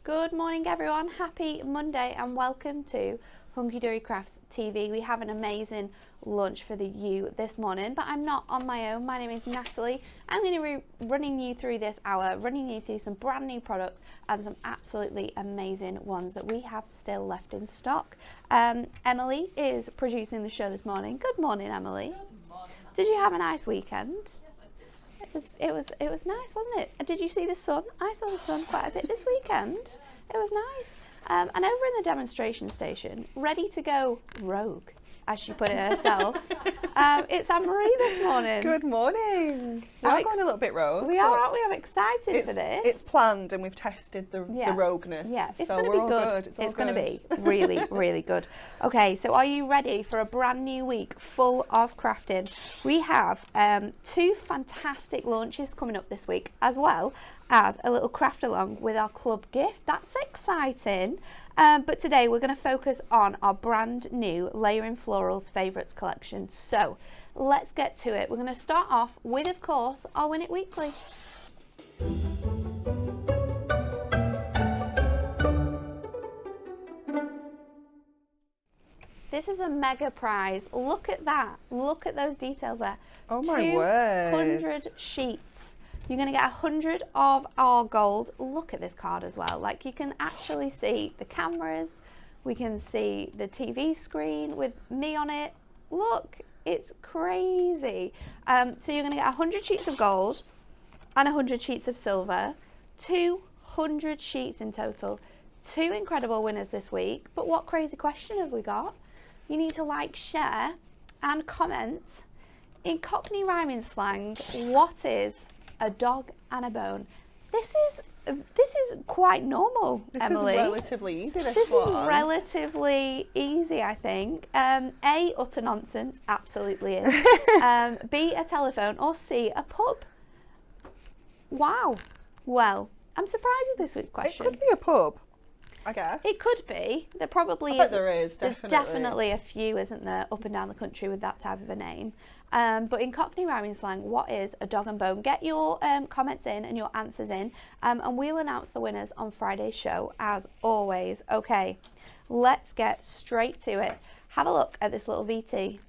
Good morning everyone, happy Monday and welcome to Hunky Dory Crafts TV. We have an amazing lunch for you this morning, but I'm not on my own. My name is Natalie. I'm going to be running you through this hour, running you through some brand new products and some absolutely amazing ones that we have still left in stock. Emily is producing the show this morning. Good morning, Emily. Good morning. Did you have a nice weekend? Yes, I did. It was nice, wasn't it? Did you see the sun? I saw the sun quite a bit this weekend. It was nice. And over in the demonstration station, ready to go rogue, as she put it herself, it's Anne-Marie this morning. Good morning. We are going a little bit rogue. We are, aren't we? I'm excited for this. It's planned and we've tested the rogueness. Yeah, it's so going to be good. It's going to be really, really good. Okay, so are you ready for a brand new week full of crafting? We have two fantastic launches coming up this week, as well as a little craft along with our club gift. That's exciting. But today we're going to focus on our brand new Layering Florals Favourites collection. So let's get to it. We're going to start off with, of course, our Win It Weekly. This is a mega prize. Look at that. Look at those details there. Oh my word. 200 sheets. You're going to get 100 of our gold. Look at this card as well. Like, you can actually see the cameras. We can see the TV screen with me on it. Look, it's crazy. So you're going to get 100 sheets of gold and 100 sheets of silver. 200 sheets in total. Two incredible winners this week. But what crazy question have we got? You need to like, share and comment in Cockney rhyming slang. What is a dog and a bone? This is quite normal, Emily. This is relatively easy, this is one. relatively easy, I think. A, utter nonsense, absolutely is. B, a telephone, or C, a pub. Wow. Well, I'm surprised with this week's question. It could be a pub, I guess. It could be. There probably is. I bet there is, definitely. There's definitely a few, isn't there, up and down the country with that type of a name. But in Cockney rhyming slang, what is a dog and bone? Get your comments in and your answers in, and we'll announce the winners on Friday's show, as always. Okay, let's get straight to it. Have a look at this little VT.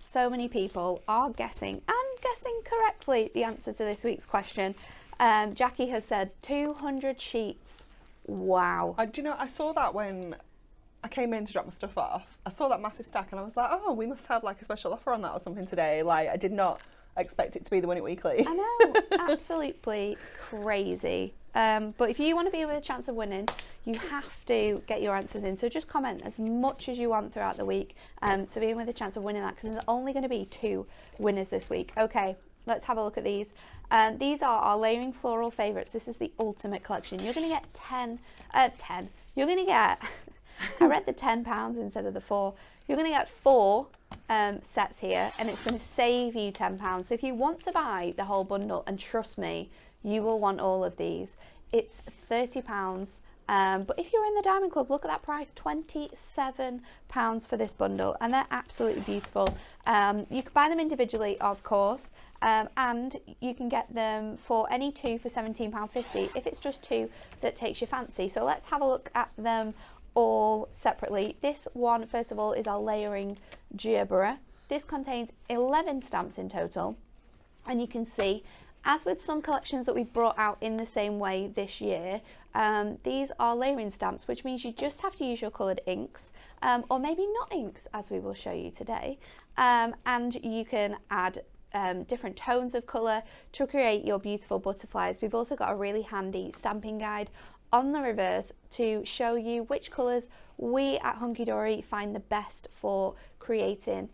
So many people are guessing, and guessing correctly, the answer to this week's question. Jackie has said 200 sheets. Wow. Do you know, I saw that when I came in to drop my stuff off. I saw that massive stack and I was like, oh, we must have like a special offer on that or something today. Like, I did not expect it to be the Win It Weekly. I know, absolutely crazy. But if you want to be with a chance of winning, you have to get your answers in. So just comment as much as you want throughout the week to be in with a chance of winning that, because there's only going to be 2 winners this week. Okay, let's have a look at these. These are our Layering Floral Favourites. This is the ultimate collection. You're going to get 10. You're going to get, I read the £10 instead of the 4. You're going to get 4 sets here, and it's going to save you £10. So if you want to buy the whole bundle, and trust me, you will want all of these, it's £30. But if you're in the Diamond Club, look at that price, £27 for this bundle, and they're absolutely beautiful. You can buy them individually, of course, and you can get them for any 2 for £17.50 if it's just 2 that takes your fancy. So let's have a look at them all separately. This one, first of all, is our Layering Gerberer. This contains 11 stamps in total, and you can see, as with some collections that we've brought out in the same way this year, these are layering stamps, which means you just have to use your coloured inks, or maybe not inks, as we will show you today, and you can add different tones of colour to create your beautiful butterflies. We've also got a really handy stamping guide on the reverse to show you which colours we at Hunky Dory find the best for creating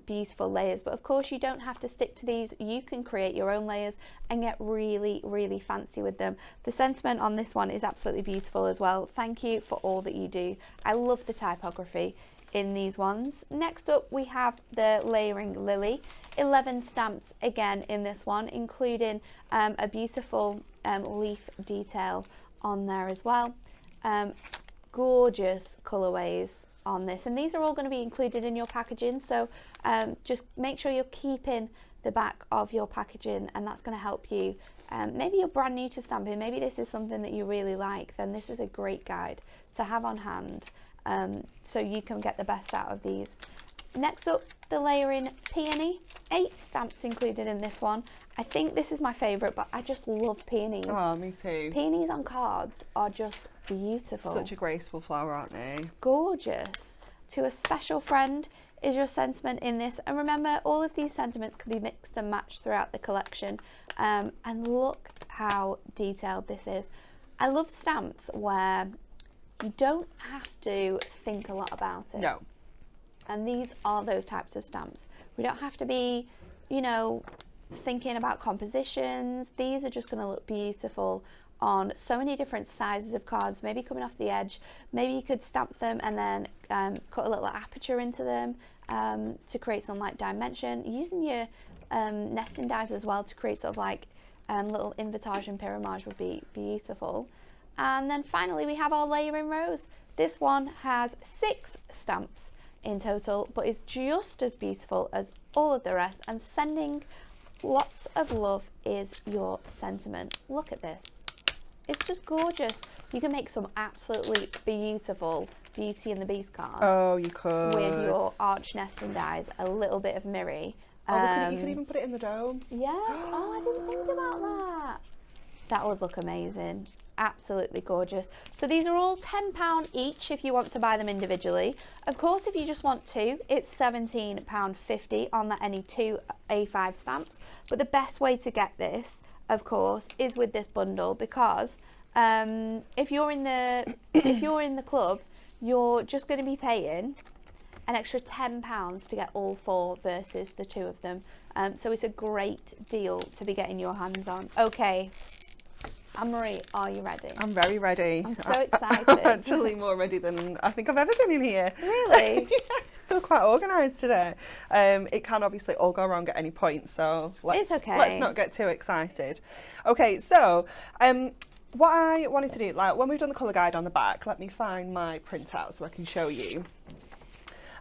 beautiful layers. But of course you don't have to stick to these. You can create your own layers and get really, really fancy with them. The sentiment on this one is absolutely beautiful as well. Thank you for all that you do. I love the typography in these ones. Next up we have the layering lily. 11 stamps again in this one, including a beautiful leaf detail on there as well. Gorgeous colorways on this, and these are all going to be included in your packaging, so just make sure you're keeping the back of your packaging, and that's going to help you. Maybe you're brand new to stamping, maybe this is something that you really like, then this is a great guide to have on hand, so you can get the best out of these. Next up, the layering peony. 8 stamps included in this one. I think this is my favourite, but I just love peonies. Oh, me too. Peonies on cards are just beautiful. Such a graceful flower, aren't they? It's gorgeous. To a special friend is your sentiment in this. And remember, all of these sentiments can be mixed and matched throughout the collection. And look how detailed this is. I love stamps where you don't have to think a lot about it. No. And these are those types of stamps. We don't have to be, you know, thinking about compositions. These are just going to look beautiful on so many different sizes of cards, maybe coming off the edge. Maybe you could stamp them and then cut a little aperture into them to create some like dimension, using your nesting dies as well to create sort of like little invitage and pyramage would be beautiful. And then finally we have our layering rose. This one has 6 stamps in total, but is just as beautiful as all of the rest, and sending lots of love is your sentiment. Look at this, it's just gorgeous. You can make some absolutely beautiful Beauty and the Beast cards. Oh, you could. With your arch nesting dies, a little bit of mirror. Oh, you could even put it in the dome. Yes. Oh, I didn't think about that. That would look amazing. Absolutely gorgeous. So these are all £10 each if you want to buy them individually. Of course, if you just want 2, it's £17.50 on the any 2 A5 stamps. But the best way to get this, of course, is with this bundle, because if you're in the club, you're just going to be paying an extra £10 to get all 4 versus the 2 of them. So it's a great deal to be getting your hands on. Okay. Anne-Marie, are you ready? I'm very ready. I'm so excited. I'm actually more ready than I think I've ever been in here. Really? Yeah, I feel quite organised today. It can obviously all go wrong at any point, so let's not get too excited. Okay, so what I wanted to do, like when we've done the colour guide on the back, let me find my printout so I can show you.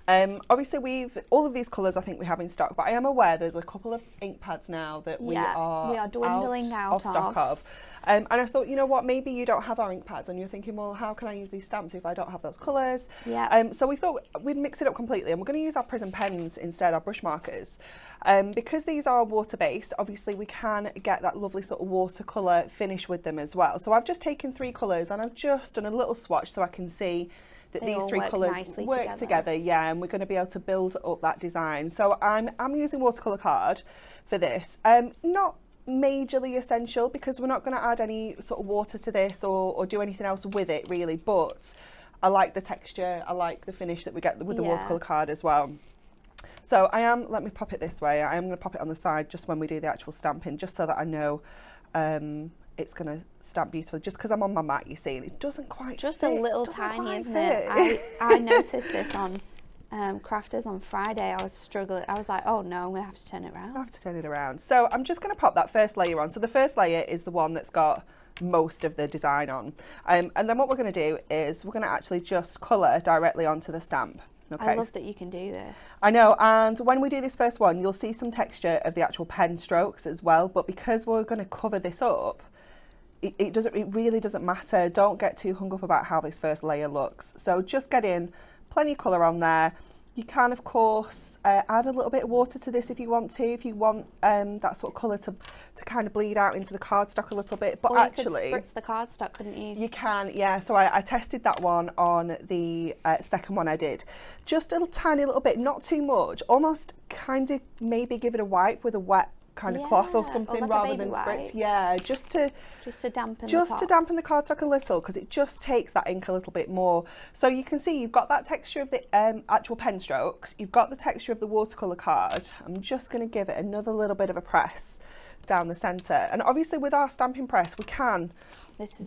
Obviously all of these colours I think we have in stock, but I am aware there's a couple of ink pads now that we are dwindling out of stock of. And I thought, you know what, maybe you don't have our ink pads and you're thinking, well, how can I use these stamps if I don't have those colours? Yeah. So we thought we'd mix it up completely, and we're going to use our prism pens instead, our brush markers. Because these are water based, obviously we can get that lovely sort of watercolour finish with them as well. So I've just taken 3 colours and I've just done a little swatch so I can see that these 3 colours work together, yeah, and we're going to be able to build up that design. So I'm using watercolour card for this. Not majorly essential because we're not going to add any sort of water to this or do anything else with it really, but I like the texture, I like the finish that we get with the watercolour card as well. So let me pop it this way, I am going to pop it on the side just when we do the actual stamping, just so that I know it's going to stamp beautifully, just because I'm on my mat, you see, and it doesn't quite just fit. a little tiny, isn't it? I noticed this on Crafters on Friday. I was struggling. I was like, oh no, I'm going to have to turn it around. I have to turn it around. So I'm just going to pop that first layer on. So the first layer is the one that's got most of the design on. And then what we're going to do is we're going to actually just colour directly onto the stamp. Okay. I love that you can do this. I know, and when we do this first one, you'll see some texture of the actual pen strokes as well, but because we're going to cover this up, it really doesn't matter. Don't get too hung up about how this first layer looks. So just get in plenty of colour on there. You can, of course, add a little bit of water to this if you want to, if you want that sort of colour to kind of bleed out into the cardstock a little bit. But or actually, you could spritz the cardstock, couldn't you? You can, yeah. So I tested that one on the second one I did. Just a tiny little bit, not too much, almost kind of maybe give it a wipe with a wet kind of cloth or Yeah, something, like a rather baby than wipe. spritz. Yeah, just to dampen the just top. to dampen the cardstock a little, because it just takes that ink a little bit more. So you can see you've got that texture of the actual pen strokes, you've got the texture of the watercolour card. I'm just going to give it another little bit of a press down the centre, and obviously with our stamping press we can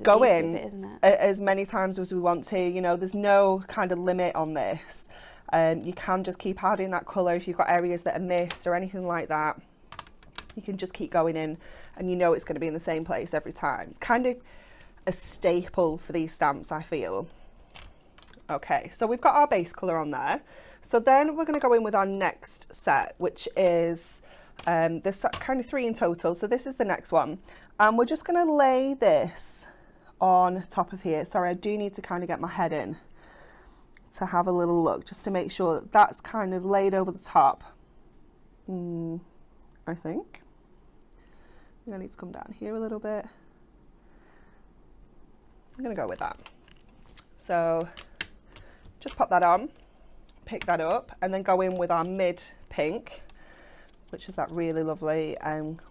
go in isn't it? as many times as we want to. You know, there's no kind of limit on this. You can just keep adding that colour if you've got areas that are missed or anything like that. You can just keep going in, and you know it's going to be in the same place every time. It's kind of a staple for these stamps, I feel. Okay, so we've got our base colour on there. So then we're going to go in with our next set, which is there's kind of 3 in total. So this is the next one, and we're just going to lay this on top of here. Sorry, I do need to kind of get my head in to have a little look, just to make sure that that's kind of laid over the top. I think I need to come down here a little bit. I'm going to go with that. So just pop that on, pick that up, and then go in with our mid pink, which is that really lovely,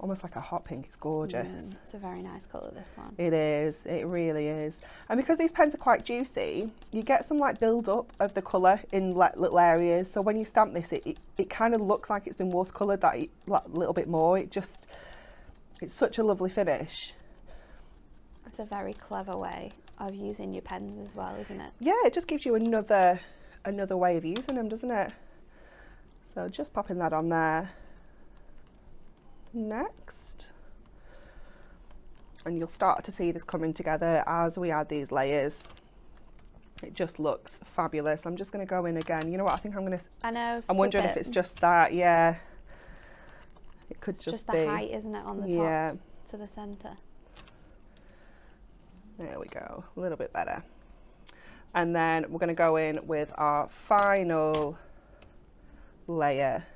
almost like a hot pink. It's gorgeous. It's a very nice colour, this one. It is, it really is. And because these pens are quite juicy, you get some like build up of the colour in little areas. So when you stamp this, it kind of looks like it's been watercoloured that little bit more. It's such a lovely finish. It's a very clever way of using your pens as well, isn't it? Yeah, it just gives you another way of using them, doesn't it? So just popping that on there. Next, and you'll start to see this coming together as we add these layers. It just looks fabulous. I'm just going to go in again. You know what, I think I'm wondering if it's just that. Yeah, it could just be the height, isn't it, on the top to the centre. There we go, a little bit better. And then we're going to go in with our final layer.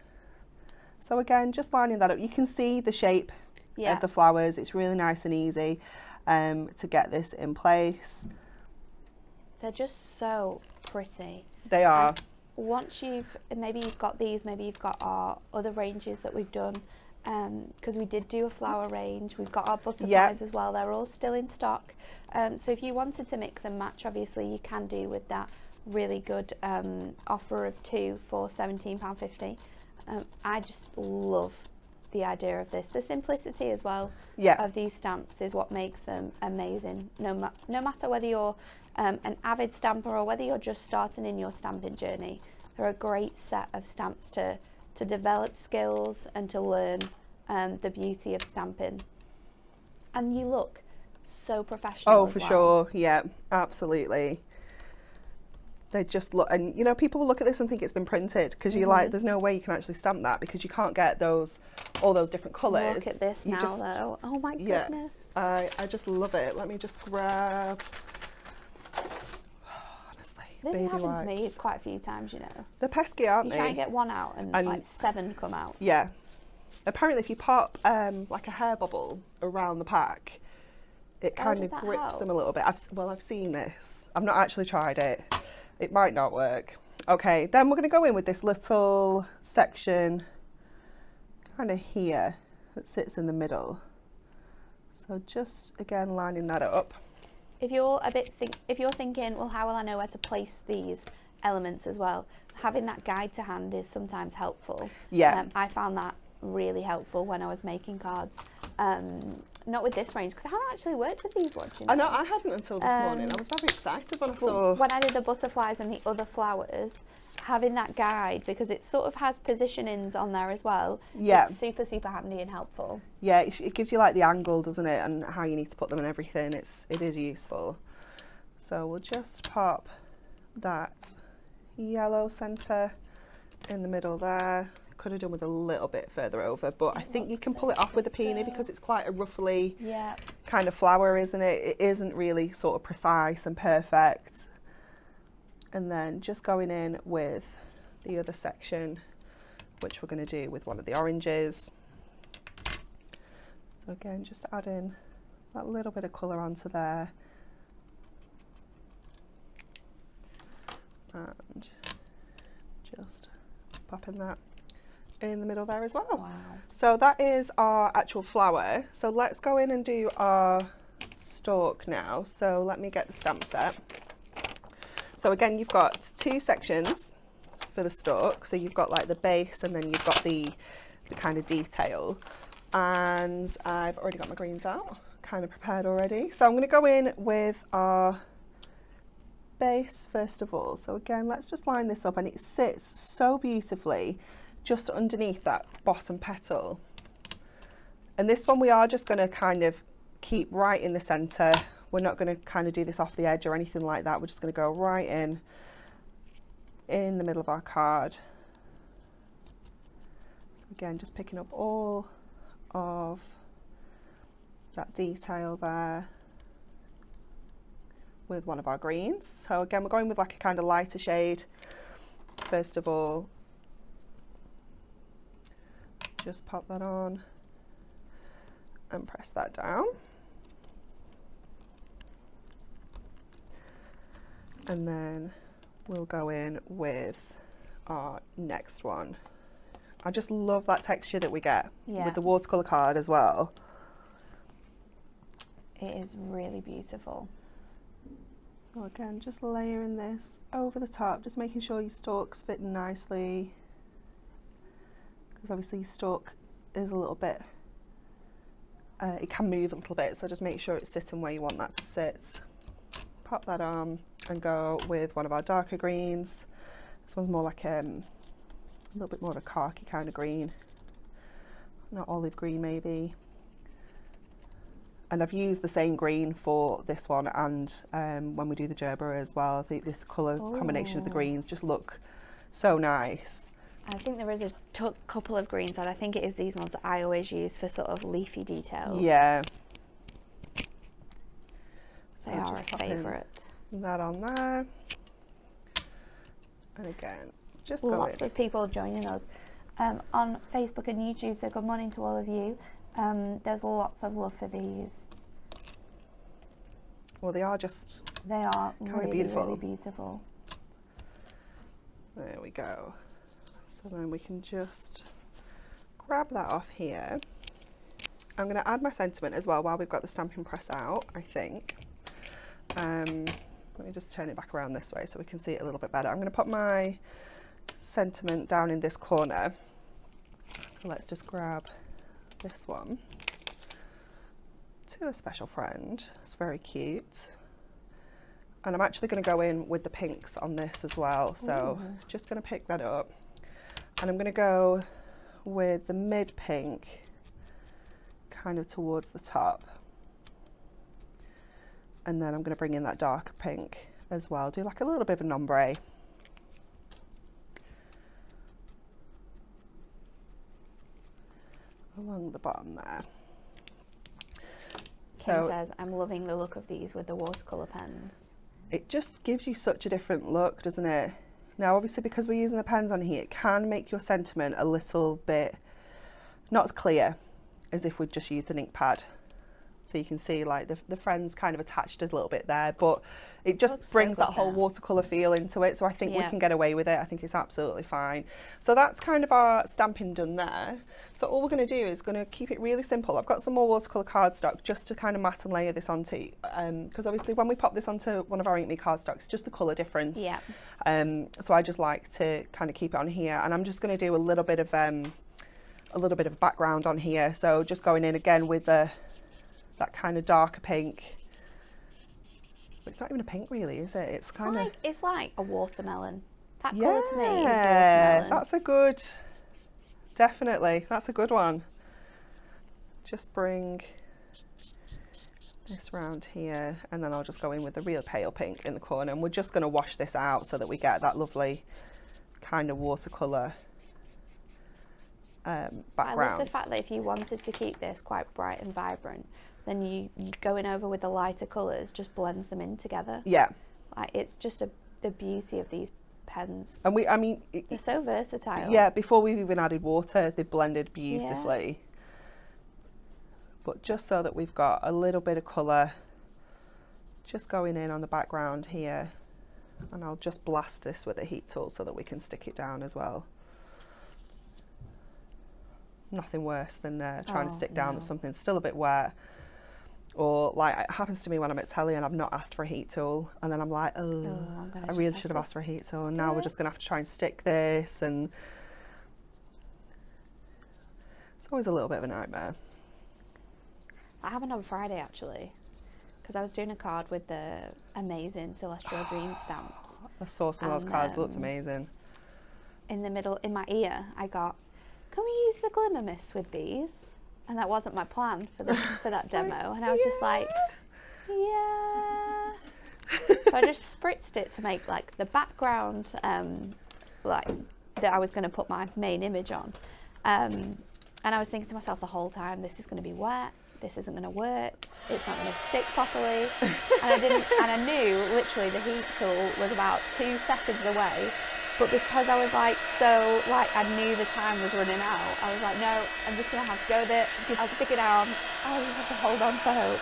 So again, just lining that up. You can see the shape of the flowers. It's really nice and easy to get this in place. They're just so pretty. They are. And once maybe you've got these, maybe you've got our other ranges that we've done, because we did do a flower range. We've got our butterflies as well. They're all still in stock. So if you wanted to mix and match, obviously you can do with that really good offer of 2 for £17.50. I just love the idea of this. The simplicity as well of these stamps is what makes them amazing. No matter whether you're an avid stamper or whether you're just starting in your stamping journey, they're a great set of stamps to develop skills and to learn the beauty of stamping. And you look so professional. Oh, for sure. Yeah, absolutely. They just look, and you know, people will look at this and think it's been printed, because you're like, there's no way you can actually stamp that, because you can't get all those different colours. Look at this though. Oh my goodness. I just love it. Let me just grab. Honestly, this has happened to me quite a few times, you know. They're pesky, aren't they? You try and get one out and like 7 come out. Yeah. Apparently if you pop like a hair bubble around the pack, it kind of grips them a little bit. I've seen this. I've not actually tried it. It might not work. Okay, then we're going to go in with this little section kind of here that sits in the middle. So just again lining that up. If you're if you're thinking, well, how will I know where to place these elements as well? Having that guide to hand is sometimes helpful. Yeah. I found that really helpful when I was making cards. Not with this range, because I haven't actually worked with these ones. You know? I know, I hadn't until this morning. I was very excited when I saw. When I did the butterflies and the other flowers, having that guide, because it sort of has positionings on there as well. Yeah. It's super, super handy and helpful. Yeah, it gives you like the angle, doesn't it, and how you need to put them and everything. It is useful. So we'll just pop that yellow centre in the middle there. Could have done with a little bit further over, but I think you can pull it off with a peony, because it's quite a roughly kind of flower, isn't it? It isn't really sort of precise and perfect. And then just going in with the other section, which we're going to do with one of the oranges. So again, just adding that little bit of colour onto there. And just popping that in the middle there as well. Wow. So that is our actual flower. So let's go in and do our stalk now. So let me get the stamp set. So again, you've got 2 sections for the stalk. So you've got like the base, and then you've got the kind of detail. And I've already got my greens out, kind of prepared already. So I'm going to go in with our base first of all. So again, let's just line this up, and it sits so beautifully just underneath that bottom petal. And this one we are just going to kind of keep right in the center. We're not going to kind of do this off the edge or anything like that. We're just going to go right in the middle of our card. So again, just picking up all of that detail there with one of our greens. So again, we're going with like a kind of lighter shade first of all. Just pop that on and press that down. And then we'll go in with our next one. I just love that texture that we get with the watercolour card as well. It is really beautiful. So again, just layering this over the top, just making sure your stalk's fitting nicely, because obviously your stalk is a little bit, it can move a little bit, so just make sure it's sitting where you want that to sit. Pop that on and go with one of our darker greens. This one's more like a little bit more of a khaki kind of green, not olive green maybe. And I've used the same green for this one and when we do the gerbera as well. I think this colour combination of the greens just look so nice. I think there is a couple of greens, and I think it is these ones that I always use for sort of leafy details. Yeah. They are a favourite. That on there. And again, just lots of people joining us on Facebook and YouTube, so good morning to all of you. There's lots of love for these. Well, they are just really beautiful. Really beautiful. There we go. So then we can just grab that off here. I'm going to add my sentiment as well while we've got the stamping press out, I think. Let me just turn it back around this way so we can see it a little bit better. I'm going to put my sentiment down in this corner. So let's just grab this one. To a special friend. It's very cute. And I'm actually going to go in with the pinks on this as well. So just going to pick that up. And I'm going to go with the mid pink kind of towards the top. And then I'm going to bring in that darker pink as well. Do like a little bit of an ombre. Along the bottom there. Kim says, I'm loving the look of these with the watercolour pens. It just gives you such a different look, doesn't it? Now, obviously, because we're using the pens on here, it can make your sentiment a little bit not as clear as if we'd just used an ink pad. So you can see like the friend's kind of attached a little bit there, but it just brings that whole watercolour feel into it. So I think we can get away with it. I think it's absolutely fine. So that's kind of our stamping done there. So all we're going to do is going to keep it really simple. I've got some more watercolour cardstock just to kind of matte and layer this onto, because obviously when we pop this onto one of our Ink Me cardstock, it's just the colour difference. Yeah. So I just like to kind of keep it on here, and I'm just going to do a little bit of background on here. So just going in again with that kind of darker pink. It's not even a pink really, is it? It's kind of... It's like a watermelon. That yeah, colour to me is watermelon. That's a good... Definitely, that's a good one. Just bring this round here, and then I'll just go in with the real pale pink in the corner, and we're just going to wash this out so that we get that lovely kind of watercolour background. I love the fact that if you wanted to keep this quite bright and vibrant, then you going over with the lighter colours just blends them in together. Yeah. Like it's just the beauty of these pens. And I mean, they're so versatile. Yeah, before we've even added water, they've blended beautifully. Yeah. But just so that we've got a little bit of colour, just going in on the background here, and I'll just blast this with a heat tool so that we can stick it down as well. nothing worse than trying to Oh, stick down no. something still a bit wet. Or like it happens to me when I'm at telly and I've not asked for a heat tool, and then I'm like, oh, I'm gonna I just really have should have to asked for a heat tool, and now do we're it. just gonna have to try and stick this, and it's always a little bit of a nightmare. That happened on Friday actually, because I was doing a card with the amazing Celestial Dream stamps. I saw some of those And, cards, looked amazing. In the middle, in my ear, I got, can we use the glimmer mist with these? And that wasn't my plan for that demo. And I was just like, yeah. So I just spritzed it to make like the background, like that I was going to put my main image on. And I was thinking to myself the whole time, this is going to be wet. This isn't going to work. It's not going to stick properly. And I knew literally the heat tool was about 2 seconds away. But because I was like, I knew the time was running out, I was like, no, I'm just going to have to go with it. I'll stick it down. I'll just have to hold on for hope.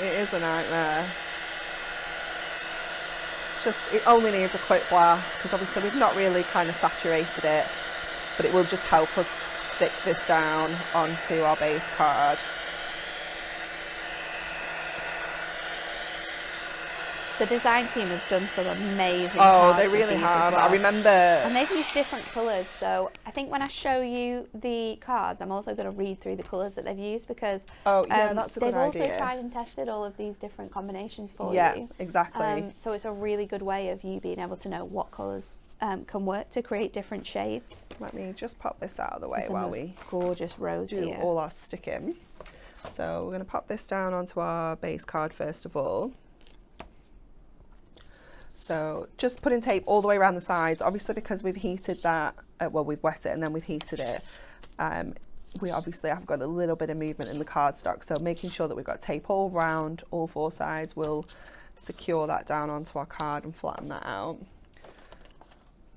It is a nightmare. It only needs a quick blast, because obviously we've not really kind of saturated it, but it will just help us stick this down onto our base card. The design team has done some amazing Oh, cards they with really these have. as well. I remember. And they've used different colours, so I think when I show you the cards, I'm also going to read through the colours that they've used, because That's a good they've also idea. tried and tested all of these different combinations for Yeah, you. exactly. So it's a really good way of you being able to know what colours can work to create different shades. Let me just pop this out of the way It's the while most we gorgeous rose do here. all our sticking. So we're going to pop this down onto our base card first of all. So just putting tape all the way around the sides, obviously because we've heated that, we've wet it and then we've heated it, we obviously have got a little bit of movement in the cardstock, so making sure that we've got tape all round, all 4 sides will secure that down onto our card and flatten that out.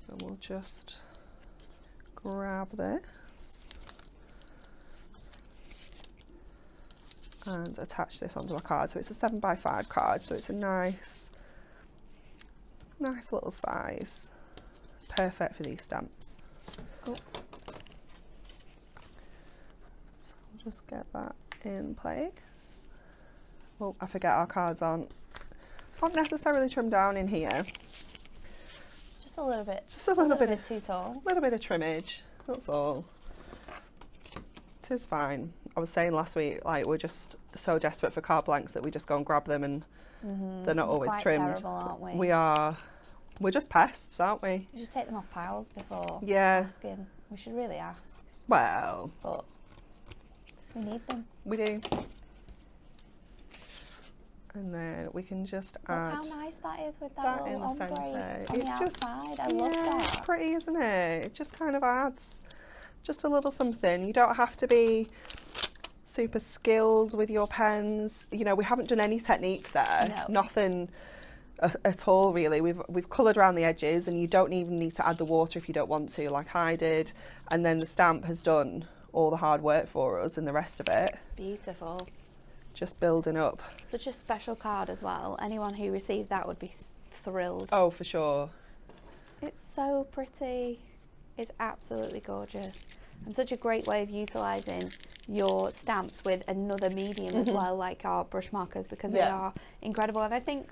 So we'll just grab this and attach this onto our card. So it's a 7x5 card, so it's a nice little size. It's perfect for these stamps. Oh. So we'll just get that in place. Oh, I forget our cards aren't necessarily trimmed down in here. Just a little bit. Just a little bit too tall. A little bit of trimmage, that's all. It is fine. I was saying last week, like, we're just so desperate for card blanks that we just go and grab them, and they're not always Quite trimmed. terrible, aren't we? We're just pests, aren't we? We just take them off piles before Yeah. asking. We should really ask, Well, but we need them. we do. And then we can just Look add how nice that is with that, that in little the ombre centre. on the outside. I love It's that. pretty, isn't it? It just kind of adds just a little something. You don't have to be super skilled with your pens. You know, we haven't done any techniques there. No. Nothing at all, really. We've coloured around the edges, and you don't even need to add the water if you don't want to, like I did. And then the stamp has done all the hard work for us, and the rest of it Beautiful. just building up. Such a special card as well. Anyone who received that would be thrilled. Oh, for sure. It's so pretty. It's absolutely gorgeous. And such a great way of utilising your stamps with another medium as well, like our brush markers, because they are incredible. And I think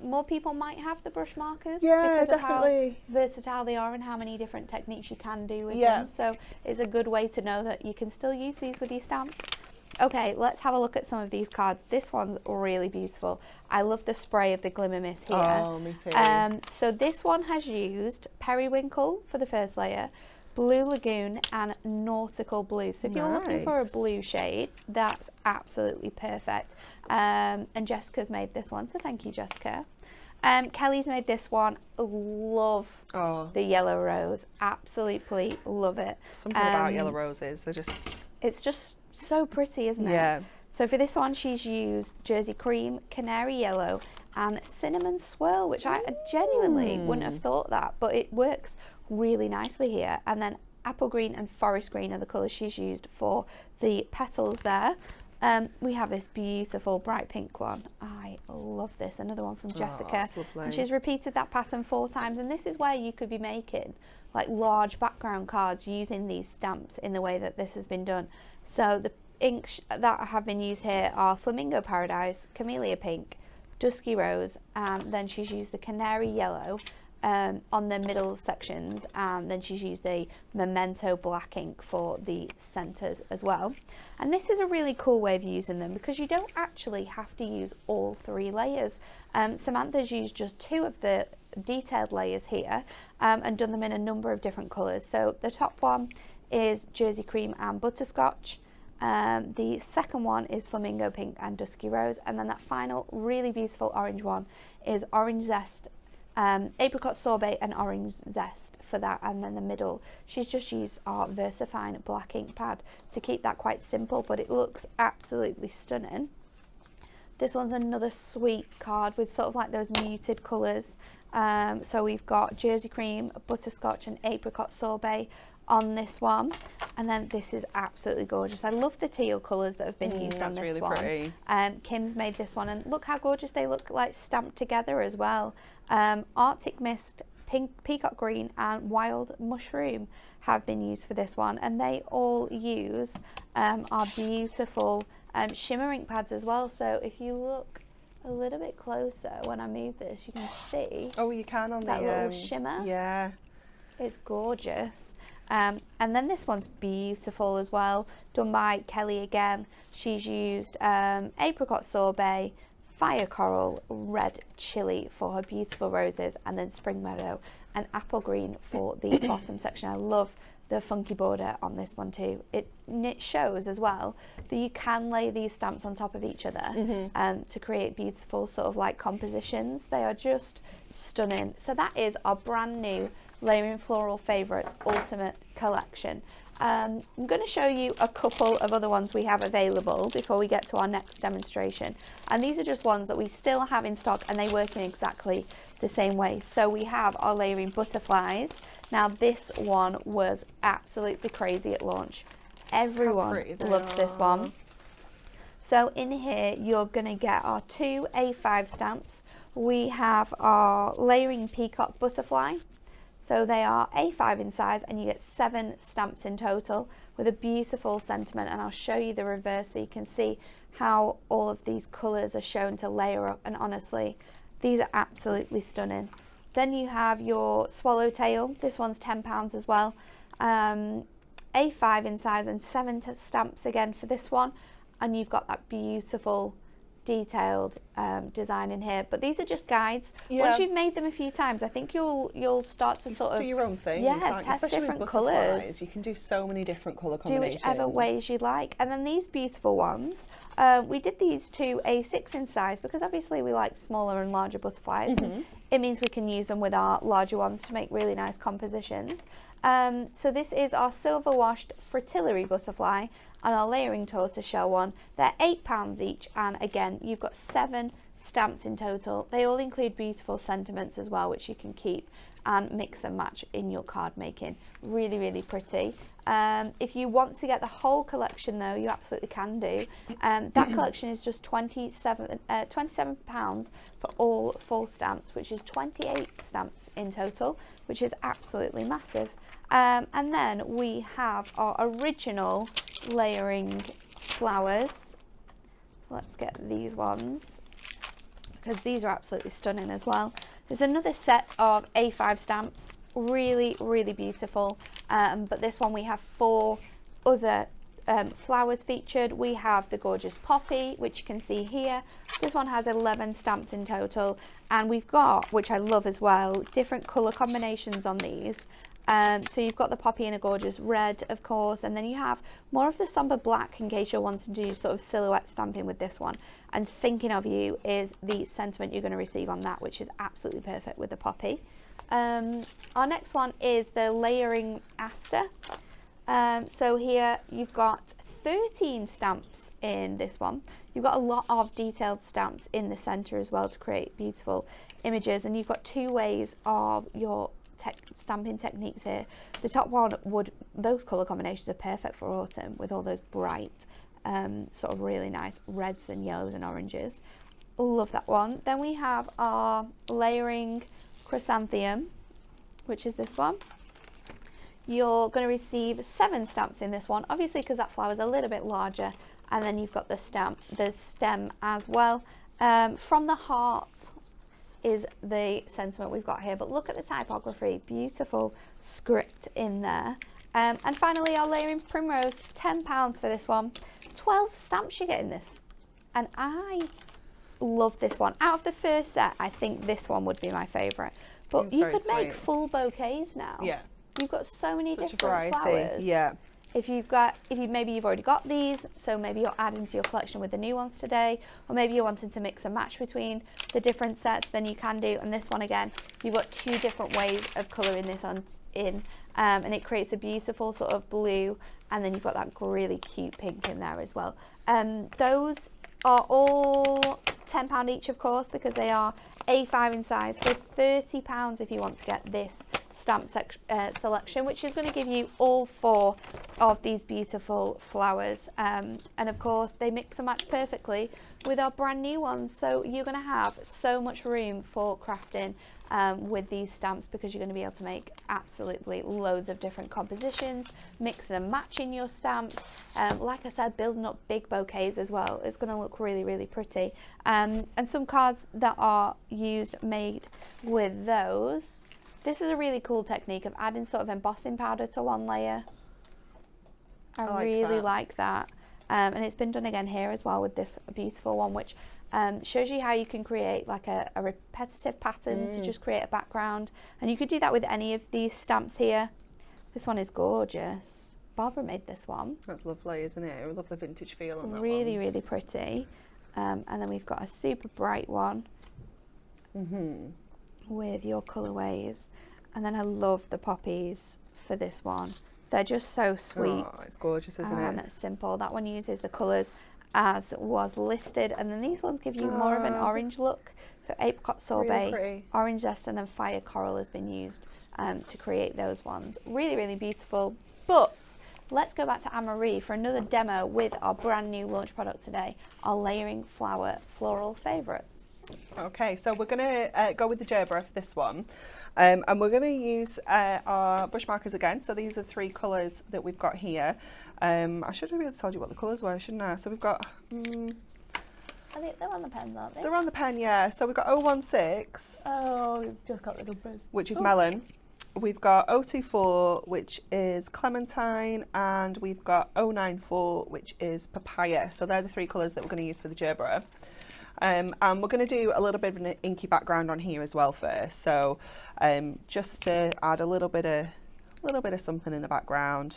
more people might have the brush markers because of how versatile they are and how many different techniques you can do with them. So it's a good way to know that you can still use these with your stamps. Okay, let's have a look at some of these cards. This one's really beautiful. I love the spray of the glimmer mist here. Oh, me too. So this one has used periwinkle for the first layer, blue lagoon and nautical blue. So if you're looking for a blue shade, that's absolutely perfect. And Jessica's made this one, so thank you, Jessica. Kelly's made this one. Love the yellow rose. Absolutely love it. Something about yellow roses. It's just so pretty, isn't it? Yeah. So for this one, she's used Jersey Cream, Canary Yellow, and Cinnamon Swirl, which I genuinely wouldn't have thought that, but it works really nicely here. And then Apple Green and Forest Green are the colours she's used for the petals there. We have this beautiful bright pink one. I love this. Another one from Jessica. And she's repeated that pattern 4 times. And this is where you could be making like large background cards using these stamps in the way that this has been done. So the inks that have been used here are Flamingo Paradise, Camellia Pink, Dusky Rose, and then she's used the Canary Yellow on the middle sections, and then she's used a Memento black ink for the centres as well. And this is a really cool way of using them because you don't actually have to use all 3 layers. Samantha's used just 2 of the detailed layers here and done them in a number of different colours. So the top one is Jersey Cream and Butterscotch. The second one is Flamingo Pink and Dusky Rose, and then that final really beautiful orange one is Orange Zest, Apricot Sorbet and Orange Zest for that. And then the middle, she's just used our VersaFine black ink pad to keep that quite simple, but it looks absolutely stunning. This one's another sweet card with sort of like those muted colours. So we've got Jersey Cream, Butterscotch and Apricot Sorbet on this one, and then this is absolutely gorgeous. I love the teal colours that have been used on this really one. Pretty. Kim's made this one, and look how gorgeous they look, like stamped together as well. Arctic Mist, Pink, Peacock Green and Wild Mushroom have been used for this one, and they all use our beautiful shimmer ink pads as well. So if you look a little bit closer when I move this, you can see you can on that little shimmer. Yeah, it's gorgeous. And then this one's beautiful as well, done by Kelly again. She's used Apricot Sorbet, Fire Coral, Red Chili for her beautiful roses, and then Spring Meadow and Apple Green for the bottom section. I love the funky border on this one too. It shows as well that you can lay these stamps on top of each other to create beautiful sort of like compositions. They are just stunning. So that is our brand new Layering Floral Favourites Ultimate Collection. I'm going to show you a couple of other ones we have available before we get to our next demonstration. And these are just ones that we still have in stock, and they work in exactly the same way. So we have our Layering Butterflies. Now this one was absolutely crazy at launch. Everyone loved this one. So in here you're going to get our 2 A5 stamps. We have our Layering Peacock Butterfly. So they are A5 in size, and you get 7 stamps in total with a beautiful sentiment. And I'll show you the reverse so you can see how all of these colours are shown to layer up. And honestly, these are absolutely stunning. Then you have your Swallowtail. This one's £10 as well. A5 in size and 7 stamps again for this one. And you've got that beautiful detailed design in here, but these are just guides. Once you've made them a few times, I think you'll start to sort of do your own thing. Test different colours. You can do so many different colour combinations. Do whichever ways you like. And then these beautiful ones, we did these to A6 in size because obviously we like smaller and larger butterflies. And it means we can use them with our larger ones to make really nice compositions. So this is our silver washed fritillary butterfly and our layering tortoiseshell one. They're £8 each, and again you've got 7 stamps in total. They all include beautiful sentiments as well, which you can keep and mix and match in your card making. Really, really pretty. If you want to get the whole collection though, you absolutely can do. That collection is just £27 for all 4 stamps, which is 28 stamps in total, which is absolutely massive. And then we have our original layering flowers. Let's get these ones, because these are absolutely stunning as well. There's another set of A5 stamps, really, really beautiful. But this one we have 4 other flowers featured. We have the gorgeous poppy, which you can see here. This one has 11 stamps in total, and we've got, which I love as well, different colour combinations on these. So you've got the poppy in a gorgeous red, of course, and then you have more of the somber black in case you're wanting to do sort of silhouette stamping with this one. And Thinking of You is the sentiment you're going to receive on that, which is absolutely perfect with the poppy. Our next one is the Layering Aster. So here you've got 13 stamps in this one. You've got a lot of detailed stamps in the centre as well to create beautiful images, and you've got 2 ways of your stamping techniques here. The top one those colour combinations are perfect for autumn with all those bright sort of really nice reds and yellows and oranges. Love that one. Then we have our layering chrysanthemum, which is this one. You're going to receive 7 stamps in this one, obviously because that flower is a little bit larger, and then you've got the stem as well. From the heart is the sentiment we've got here, but look at the typography, beautiful script in there. And finally our layering primrose, £10 for this one. 12 stamps you get in this, and I love this one. Out of the first set, I think this one would be my favourite, but you could make full bouquets now. Yeah, you've got so many such different a variety. flowers. Yeah, maybe you've already got these, so maybe you're adding to your collection with the new ones today, or maybe you're wanting to mix and match between the different sets, then you can do. And this one again, you've got 2 different ways of colouring this in, and it creates a beautiful sort of blue, and then you've got that really cute pink in there as well. Those are all £10 each, of course, because they are A5 in size, so £30 if you want to get this stamp selection, which is going to give you all 4 of these beautiful flowers, and of course they mix and match perfectly with our brand new ones, so you're going to have so much room for crafting with these stamps, because you're going to be able to make absolutely loads of different compositions, mixing and matching your stamps, like I said, building up big bouquets as well. It's going to look really, really pretty, and some cards that are made with those. This is a really cool technique of adding sort of embossing powder to one layer. I really like that. And it's been done again here as well with this beautiful one, which shows you how you can create like a repetitive pattern to just create a background. And you could do that with any of these stamps here. This one is gorgeous. Barbara made this one. That's lovely, isn't it? I love the vintage feel on that one. Really, really pretty. And then we've got a super bright one with your colourways. And then I love the poppies for this one. They're just so sweet. Oh, it's gorgeous, isn't it? And it's simple. That one uses the colours as was listed, and then these ones give you more of an orange look. So apricot sorbet, really orange zest, and then fire coral has been used to create those ones. Really, really beautiful. But let's go back to Anne-Marie for another demo with our brand new launch product today, our layering flower floral favourites. Okay, so we're going to go with the gerbera for this one. And we're going to use our brush markers again. So these are 3 colours that we've got here. I should have really told you what the colours were, shouldn't I? So we've got... I think they're on the pens, aren't they? They're on the pen, yeah. So we've got 016. Oh, we've just got the numbers. Which is melon. We've got 024, which is clementine. And we've got 094, which is papaya. So they're the 3 colours that we're going to use for the gerbera. And we're going to do a little bit of an inky background on here as well first. So just to add a little bit of something in the background,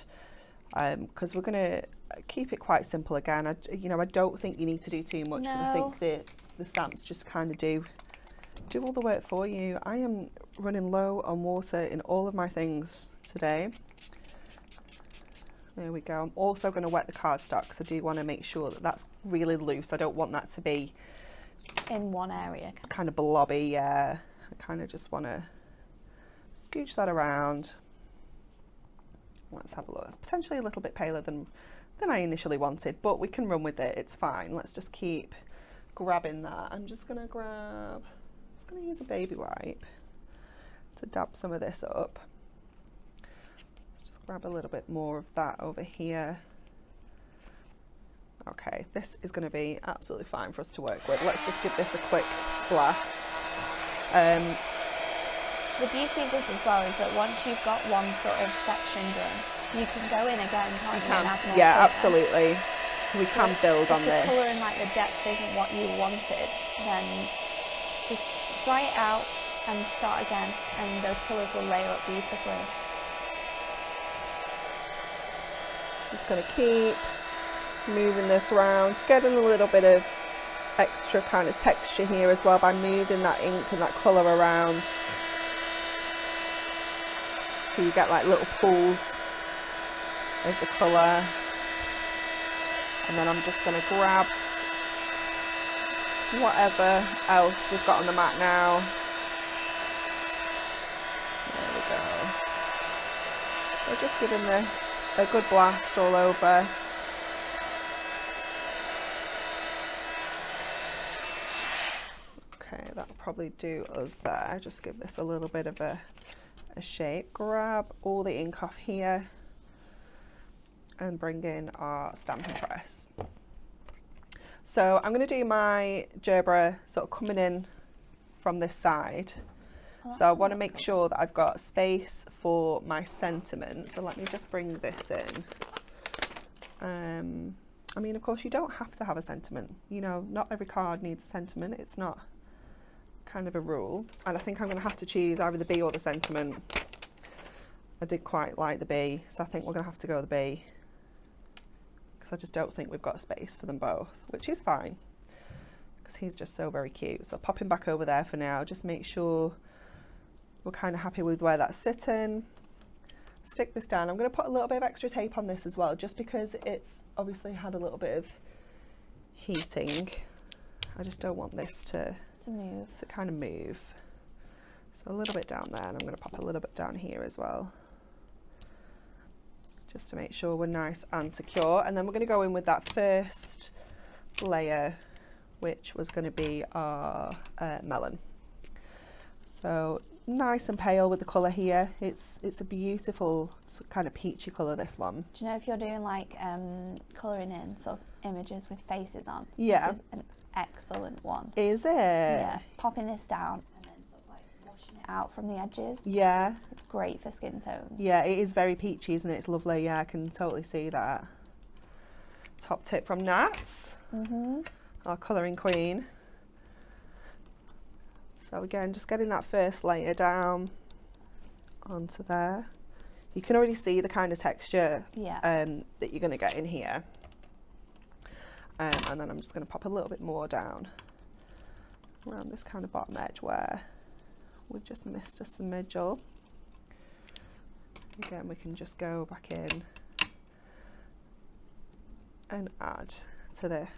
because we're going to keep it quite simple again. I don't think you need to do too much, because I think the stamps just kind of do all the work for you. I am running low on water in all of my things today. There we go. I'm also going to wet the cardstock, because I do want to make sure that that's really loose. I don't want that to be in one area, kind of blobby. Yeah, I kind of just want to scooch that around. Let's have a look. It's potentially a little bit paler than I initially wanted, but we can run with it. It's fine. Let's just keep grabbing that. I'm just going to use a baby wipe to dab some of this up. Let's just grab a little bit more of that over here. Okay, this is going to be absolutely fine for us to work with. Let's just give this a quick blast. The beauty of this as well is that once you've got one sort of section done, you can go in again, can't you? And add more yeah, colour. absolutely. We can build on this. If the colour and like the depth isn't what you wanted, then just dry it out and start again, and those colours will layer up beautifully. Just going to keep moving this around, getting a little bit of extra kind of texture here as well by moving that ink and that colour around, so you get like little pools of the colour. And then I'm just going to grab whatever else we've got on the mat now. There we go. We're just giving this a good blast all over. that'll probably do us there. Just give this a little bit of a shape. Grab all the ink off here and bring in our stamping press. So I'm going to do my gerbera sort of coming in from this side. So I want to make sure that I've got space for my sentiment. So let me just bring this in. I mean, of course, you don't have to have a sentiment. You know, not every card needs a sentiment. It's not kind of a rule. And I think I'm going to have to choose either the B or the sentiment. I did quite like the B, so I think we're going to have to go with the B, because I just don't think we've got space for them both, which is fine, because he's just so very cute. So pop him back over there for now. Just make sure we're kind of happy with where that's sitting. Stick this down. I'm going to put a little bit of extra tape on this as well, just because it's obviously had a little bit of heating. I just don't want this to kind of move. So a little bit down there, and I'm going to pop a little bit down here as well, just to make sure we're nice and secure. And then we're going to go in with that first layer, which was going to be our melon. So nice and pale with the colour here. It's a beautiful kind of peachy colour, this one. Do you know if you're doing like colouring in sort of images with faces on? Yeah. This is an excellent one. Is it? Yeah. Popping this down and then sort of like washing it out from the edges. Yeah. It's great for skin tones. Yeah, it is very peachy, isn't it? It's lovely. Yeah, I can totally see that. Top tip from Nat, our colouring queen. So again, just getting that first layer down onto there. You can already see the kind of texture that you're going to get in here. And then I'm just going to pop a little bit more down around this kind of bottom edge where we've just missed a smidgel. Again, we can just go back in and add to this.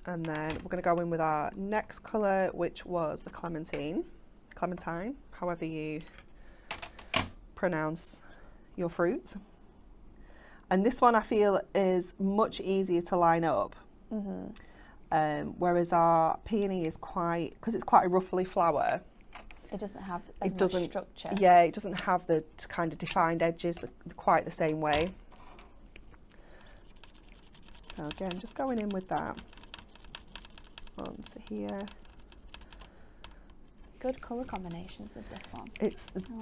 And then we're going to go in with our next colour, which was the clementine, however you pronounce your fruit. And this one I feel is much easier to line up, whereas our peony is because it's quite a ruffly flower. It doesn't have as much structure. Yeah, it doesn't have the kind of defined edges quite the same way. So again, just going in with that onto here. Good colour combinations with this one. I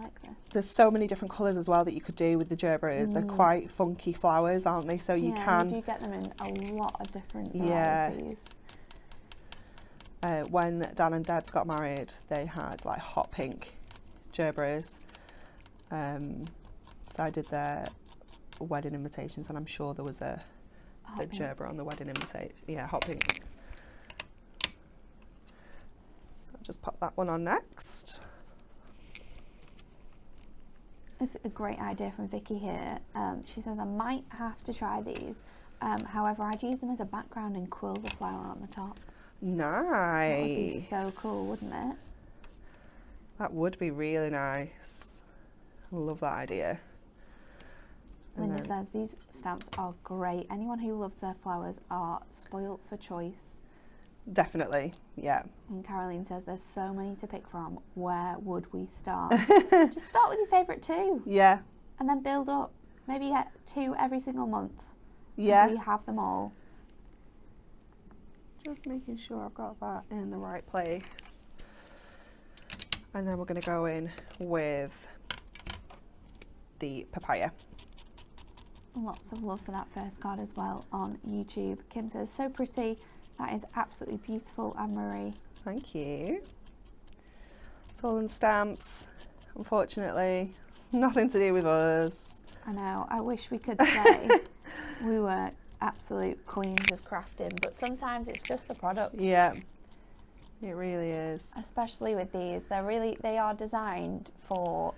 like this. There's so many different colours as well that you could do with the gerberas. They're quite funky flowers, aren't they? So you can. You do get them in a lot of different varieties. When Dan and Debs got married, they had like hot pink gerberas. So I did their wedding invitations, and I'm sure there was a gerbera on the wedding invitation. Yeah, hot pink. Just pop that one on next. It's a great idea from Vicky here. She says, I might have to try these. However, I'd use them as a background and quill the flower on the top. Nice. That would be so cool, wouldn't it? That would be really nice. I love that idea. Linda says, these stamps are great. Anyone who loves their flowers are spoilt for choice. Definitely, yeah. And Caroline says, there's so many to pick from. Where would we start? Just start with your favourite 2. Yeah. And then build up. Maybe get 2 every single month. Yeah. Until you have them all. Just making sure I've got that in the right place. And then we're going to go in with the papaya. Lots of love for that first card as well on YouTube. Kim says, so pretty. That is absolutely beautiful, Anne-Marie. Thank you. It's all in stamps, unfortunately. It's nothing to do with us. I know. I wish we could say we were absolute queens of crafting, but sometimes it's just the product. Yeah, it really is. Especially with these. They are designed for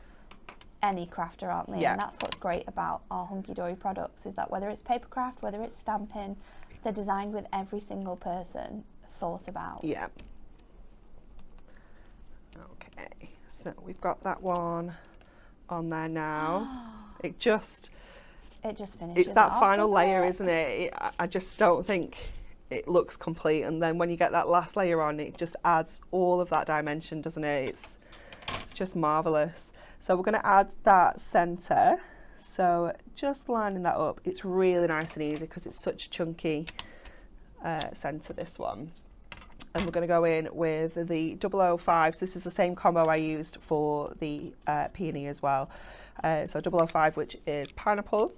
any crafter, aren't they? Yeah. And that's what's great about our Hunky Dory products, is that whether it's paper craft, whether it's stamping, they're designed with every single person thought about. Yeah. Okay, so we've got that one on there now. It just finishes. It's that off, final layer, it? isn't it? I just don't think it looks complete, and then when you get that last layer on, it just adds all of that dimension, doesn't it? It's just marvelous. So we're going to add that center. So just lining that up. It's really nice and easy because it's such a chunky center, this one. And we're going to go in with the 005. So this is the same combo I used for the peony as well. So 005, which is pineapple.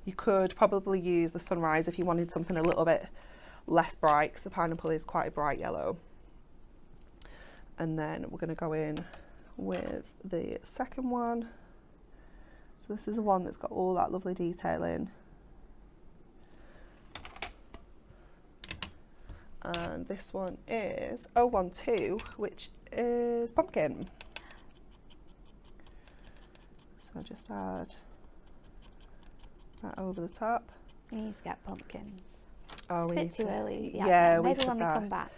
You could probably use the sunrise if you wanted something a little bit less bright, because the pineapple is quite a bright yellow. And then we're going to go in with the second one. So this is the one that's got all that lovely detail in. And this one is 012, which is pumpkin. So just add that over the top. We need to get pumpkins. Oh, It's we a need bit too to, early. yeah, maybe said when we that. come back.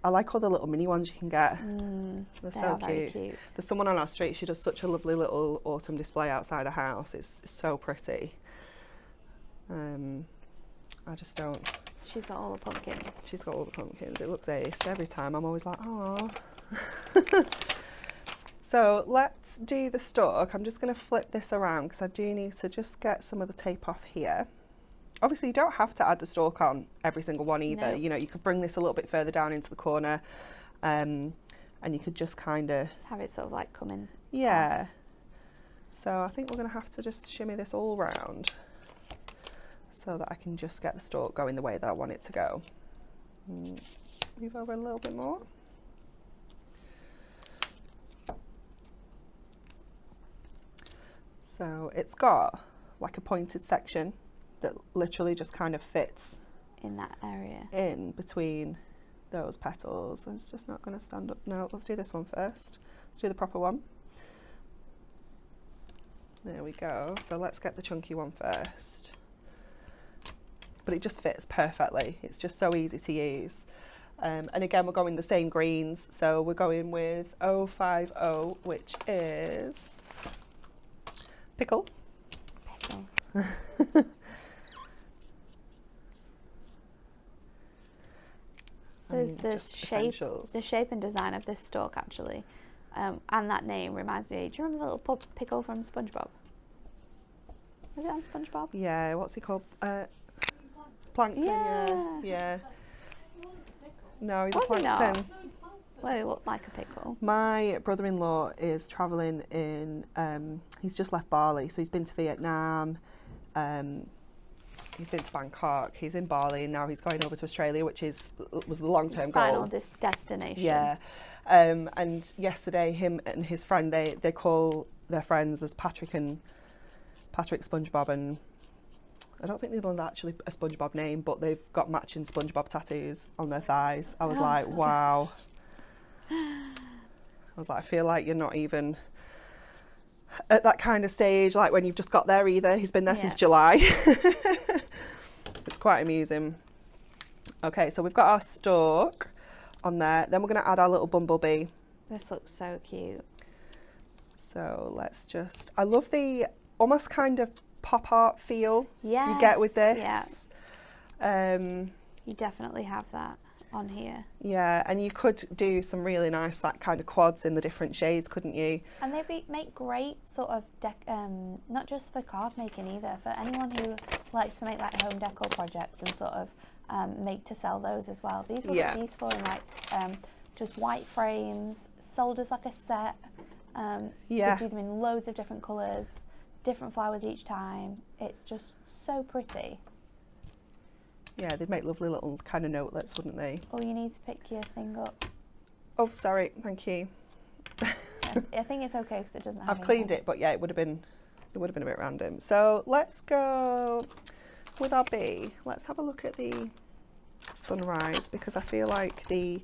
I like all the little mini ones you can get. They're They so are very cute. cute. There's someone on our street, she does such a lovely little autumn display outside her house. It's so pretty. I just don't. She's got all the pumpkins. She's got all the pumpkins. It looks aced every time. I'm always like, oh. So let's do the stalk. I'm just going to flip this around because I do need to just get some of the tape off here. Obviously, you don't have to add the stalk on every single one either. No. You know, you could bring this a little bit further down into the corner, and you could just kind of Just have it sort of like coming. yeah. So I think we're going to have to just shimmy this all around so that I can just get the stalk going the way that I want it to go. Move over a little bit more. So it's got like a pointed section that literally just kind of fits in that area. in between those petals. And it's just not going to stand up. No, let's do this one first. Let's do the proper one. There we go. So let's get the chunky one first. But it just fits perfectly. It's just so easy to use. And again, we're going the same greens. So we're going with 050, which is pickle. Pickle. The shape and design of this stalk actually, and that name reminds me. Do you remember the little pickle from SpongeBob? Was it on SpongeBob? Yeah, what's he called? Plankton. Yeah. No, he's a plankton. Well, he looked like a pickle. My brother-in-law is travelling in. He's just left Bali, so he's been to Vietnam. He's been to Bangkok. He's in Bali, and now he's going over to Australia, which was the long-term goal. Final destination. Yeah. And yesterday, him and his friend, they call their friends. There's Patrick, SpongeBob, and I don't think the other one's actually a SpongeBob name, but they've got matching SpongeBob tattoos on their thighs. I was like, wow. I was like, I feel like you're not even at that kind of stage, like when you've just got there either. He's been there since July. It's quite amusing. Okay, so we've got our stalk on there. Then we're going to add our little bumblebee. This looks so cute. So let's just, I love the almost kind of pop art feel you get with this. Yeah. You definitely have that on here. Yeah, and you could do some really nice that kind of quads in the different shades, couldn't you? And they make great sort of not just for card making either, for anyone who likes to make like home decor projects and sort of make to sell those as well. These will look beautiful in like just white frames, sold as like a set. You could do them in loads of different colours, different flowers each time. It's just so pretty. Yeah, they'd make lovely little kind of notelets, wouldn't they? Oh, you need to pick your thing up. Oh, sorry, thank you. I think it's okay because it doesn't have I've cleaned it, but yeah, it would have been a bit random. So let's go with our bee. Let's have a look at the sunrise, because I feel like the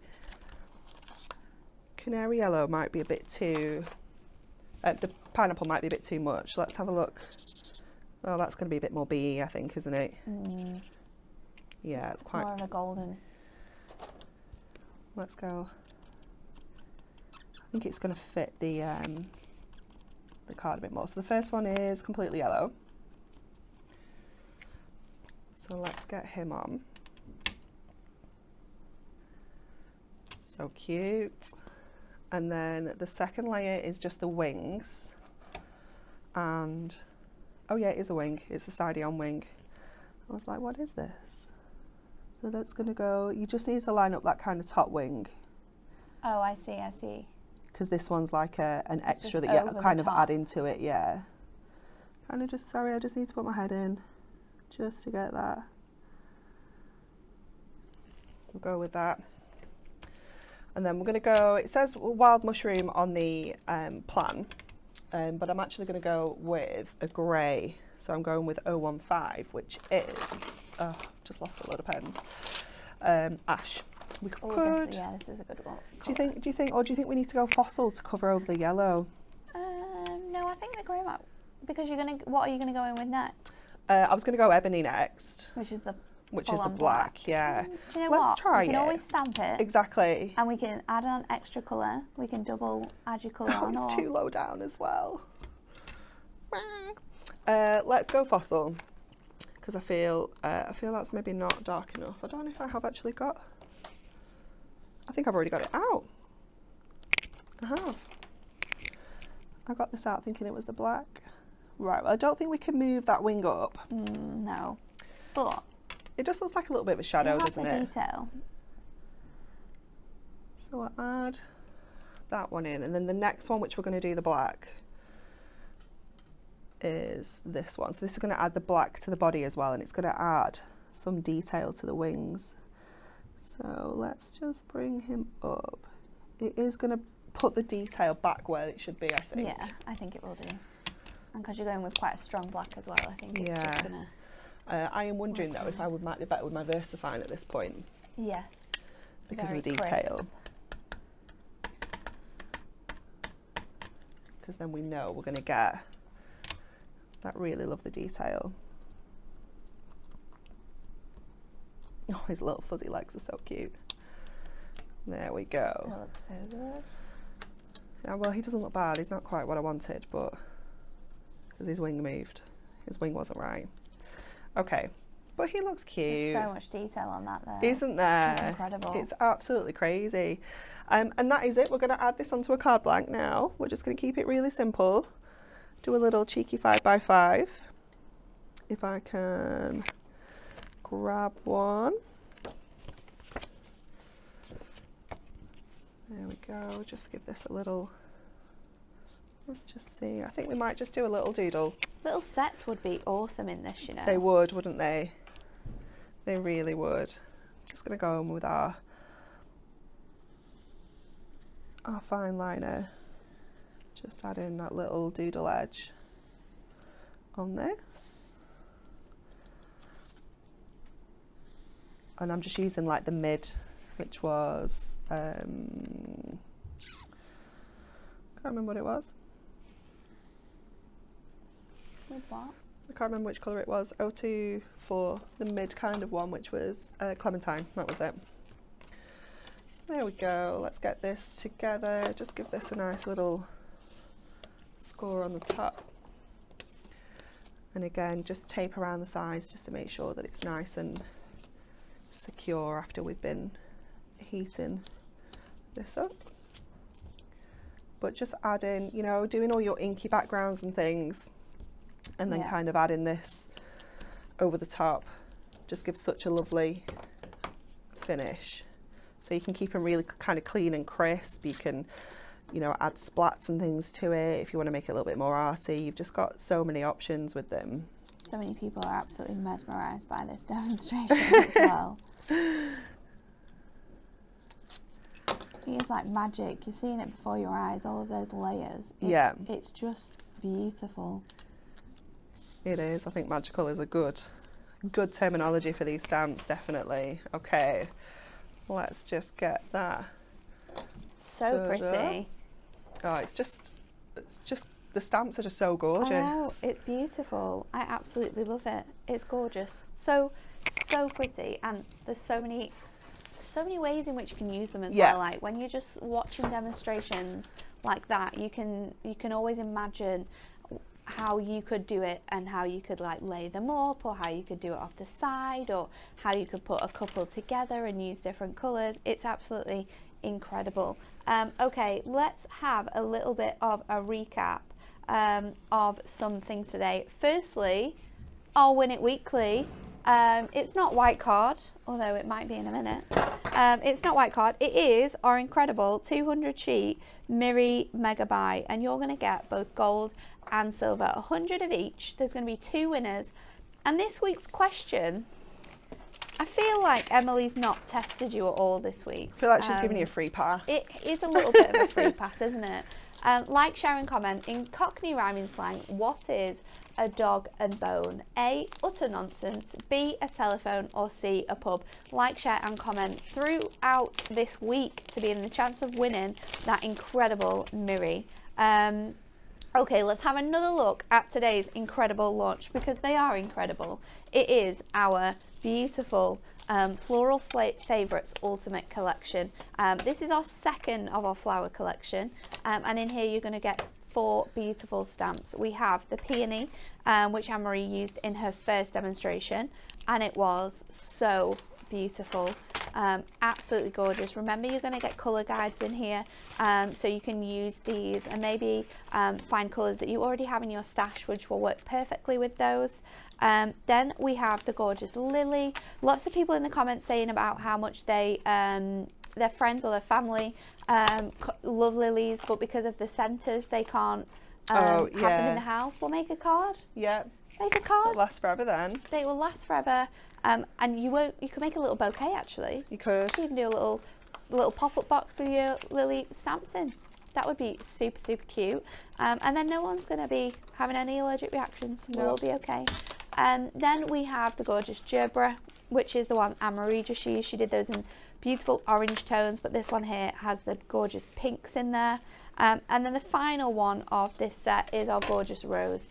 canary yellow might be a bit too, the pineapple might be a bit too much. Let's have a look. Oh, that's going to be a bit more bee, I think, isn't it? Yeah, it's quite more of a golden. Let's go. I think it's going to fit the card a bit more. So the first one is completely yellow. So So let's get him on. So cute. And then the second layer is just the wings. And, oh yeah, it is a wing. It's the sidey-on wing. I was like, what is this? So that's going to go, you just need to line up that kind of top wing. Oh, I see. Because this one's like an extra that you kind of add into it, yeah. Kind of just, sorry, I just need to put my head in just to get that. We'll go with that. And then we're going to go, it says wild mushroom on the plan, but I'm actually going to go with a grey. So I'm going with 015, which is, oh, just lost a load of pens. Ash. We could. This is a good one. Do you think we need to go fossil to cover over the yellow? No, I think the grey might, because what are you gonna go in with next? I was gonna go ebony next. Which is the black, yeah. Do you know Let's what? try we can it. always stamp it. Exactly. And we can add on extra colour. We can double add your colour on. It's too low down as well. Let's go fossil, because I feel that's maybe not dark enough. I don't know if I have actually got. I think I've already got it out. I have. I got this out thinking it was the black. Right, well, I don't think we can move that wing up. No, but it just looks like a little bit of a shadow, doesn't it? Detail. So I'll add that one in, and then the next one, which we're going to do the black, is this one. So this is going to add the black to the body as well, and it's going to add some detail to the wings. So let's just bring him up. It is going to put the detail back where it should be, I think. Yeah, I think it will do. And because you're going with quite a strong black as well, I think it's just going to... I am wondering though if I might be better with my VersaFine at this point. Yes. Because of the detail. Because then we know we're going to get that really lovely detail. Oh, his little fuzzy legs are so cute. There we go. That looks so good. Yeah, well, he doesn't look bad. He's not quite what I wanted, but because his wing moved. His wing wasn't right. Okay, but he looks cute. There's so much detail on that though. Isn't there? It's incredible. It's absolutely crazy. And that is it. We're going to add this onto a card blank now. We're just going to keep it really simple. Do a little cheeky 5x5. If I can grab one. There we go. Just give this a little, let's just see. I think we might just do a little doodle. Little sets would be awesome in this, you know. They would, wouldn't they? They really would. Just going to go in with our fine liner. Just add in that little doodle edge on this. And I'm just using like the mid, which was, can't remember what it was. With what? I can't remember which colour it was. 024, the mid kind of one, which was Clementine. That was it. There we go. Let's get this together. Just give this a nice little score on the top. And again, just tape around the sides just to make sure that it's nice and secure after we've been heating this up. But just adding, you know, doing all your inky backgrounds and things, and then kind of adding this over the top just gives such a lovely finish. So you can keep them really kind of clean and crisp. You can, you know, add splats and things to it if you want to make it a little bit more arty. You've just got so many options with them. So many people are absolutely mesmerised by this demonstration as well. It's like magic. You're seeing it before your eyes, all of those layers. It's just beautiful. It is. I think magical is a good terminology for these stamps, definitely. Okay, let's just get that. So pretty. Oh, it's just the stamps are just so gorgeous. I know, it's beautiful. I absolutely love it. It's gorgeous. So pretty, and there's so many ways in which you can use them as well. Like when you're just watching demonstrations like that, you can always imagine how you could do it and how you could like lay them up, or how you could do it off the side, or how you could put a couple together and use different colours. It's absolutely incredible. Okay, let's have a little bit of a recap of some things today. Firstly, our Win It Weekly. It's not white card, although it might be in a minute. It's not white card. It is our incredible 200 sheet Miri Megabyte, and you're going to get both gold and silver, 100 of each. There's going to be 2 winners. And this week's question, I feel like Emily's not tested you at all this week. I feel like she's giving you a free pass. It is a little bit of a free pass, isn't it? Like, share and comment. In Cockney rhyming slang, what is a dog and bone? A, utter nonsense. B, a telephone. Or C, a pub. Like, share and comment throughout this week to be in the chance of winning that incredible Miri. Okay, let's have another look at today's incredible launch, because they are incredible. It is our beautiful Floral Favourites Ultimate Collection. This is our second of our flower collection, and in here you're going to get 4 beautiful stamps. We have the peony, which Anne-Marie used in her first demonstration, and it was so beautiful. Absolutely gorgeous. Remember, you're going to get colour guides in here, so you can use these and maybe find colours that you already have in your stash, which will work perfectly with those. Then we have the gorgeous lily. Lots of people in the comments saying about how much they their friends or their family love lilies, but because of the centres they can't have them in the house. We'll make a card. Yeah. Make a card. It'll last forever then. They will last forever. And you could make a little bouquet actually. You could. You can do a little pop-up box with your lily stamps in. That would be super, super cute. And then no one's going to be having any allergic reactions. No. We'll be okay. Then we have the gorgeous gerbera, which is the one Anne-Marie just used. She did those in beautiful orange tones, but this one here has the gorgeous pinks in there. And then the final one of this set is our gorgeous rose.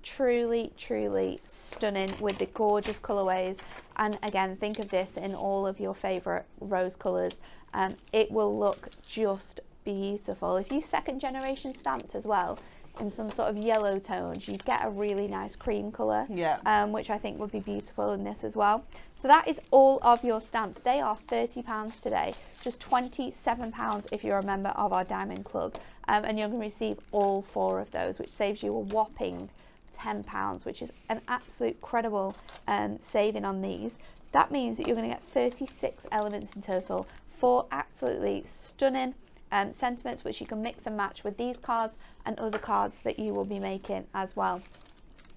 Truly, truly stunning with the gorgeous colourways. And again, think of this in all of your favourite rose colours. It will look just beautiful. If you second generation stamped as well in some sort of yellow tones, you get a really nice cream colour, which I think would be beautiful in this as well. So that is all of your stamps. They are £30 today, just £27 if you're a member of our Diamond Club, and you're going to receive all 4 of those, which saves you a whopping £10, which is an absolute credible saving on these. That means that you're going to get 36 elements in total, 4 absolutely stunning sentiments, which you can mix and match with these cards and other cards that you will be making as well.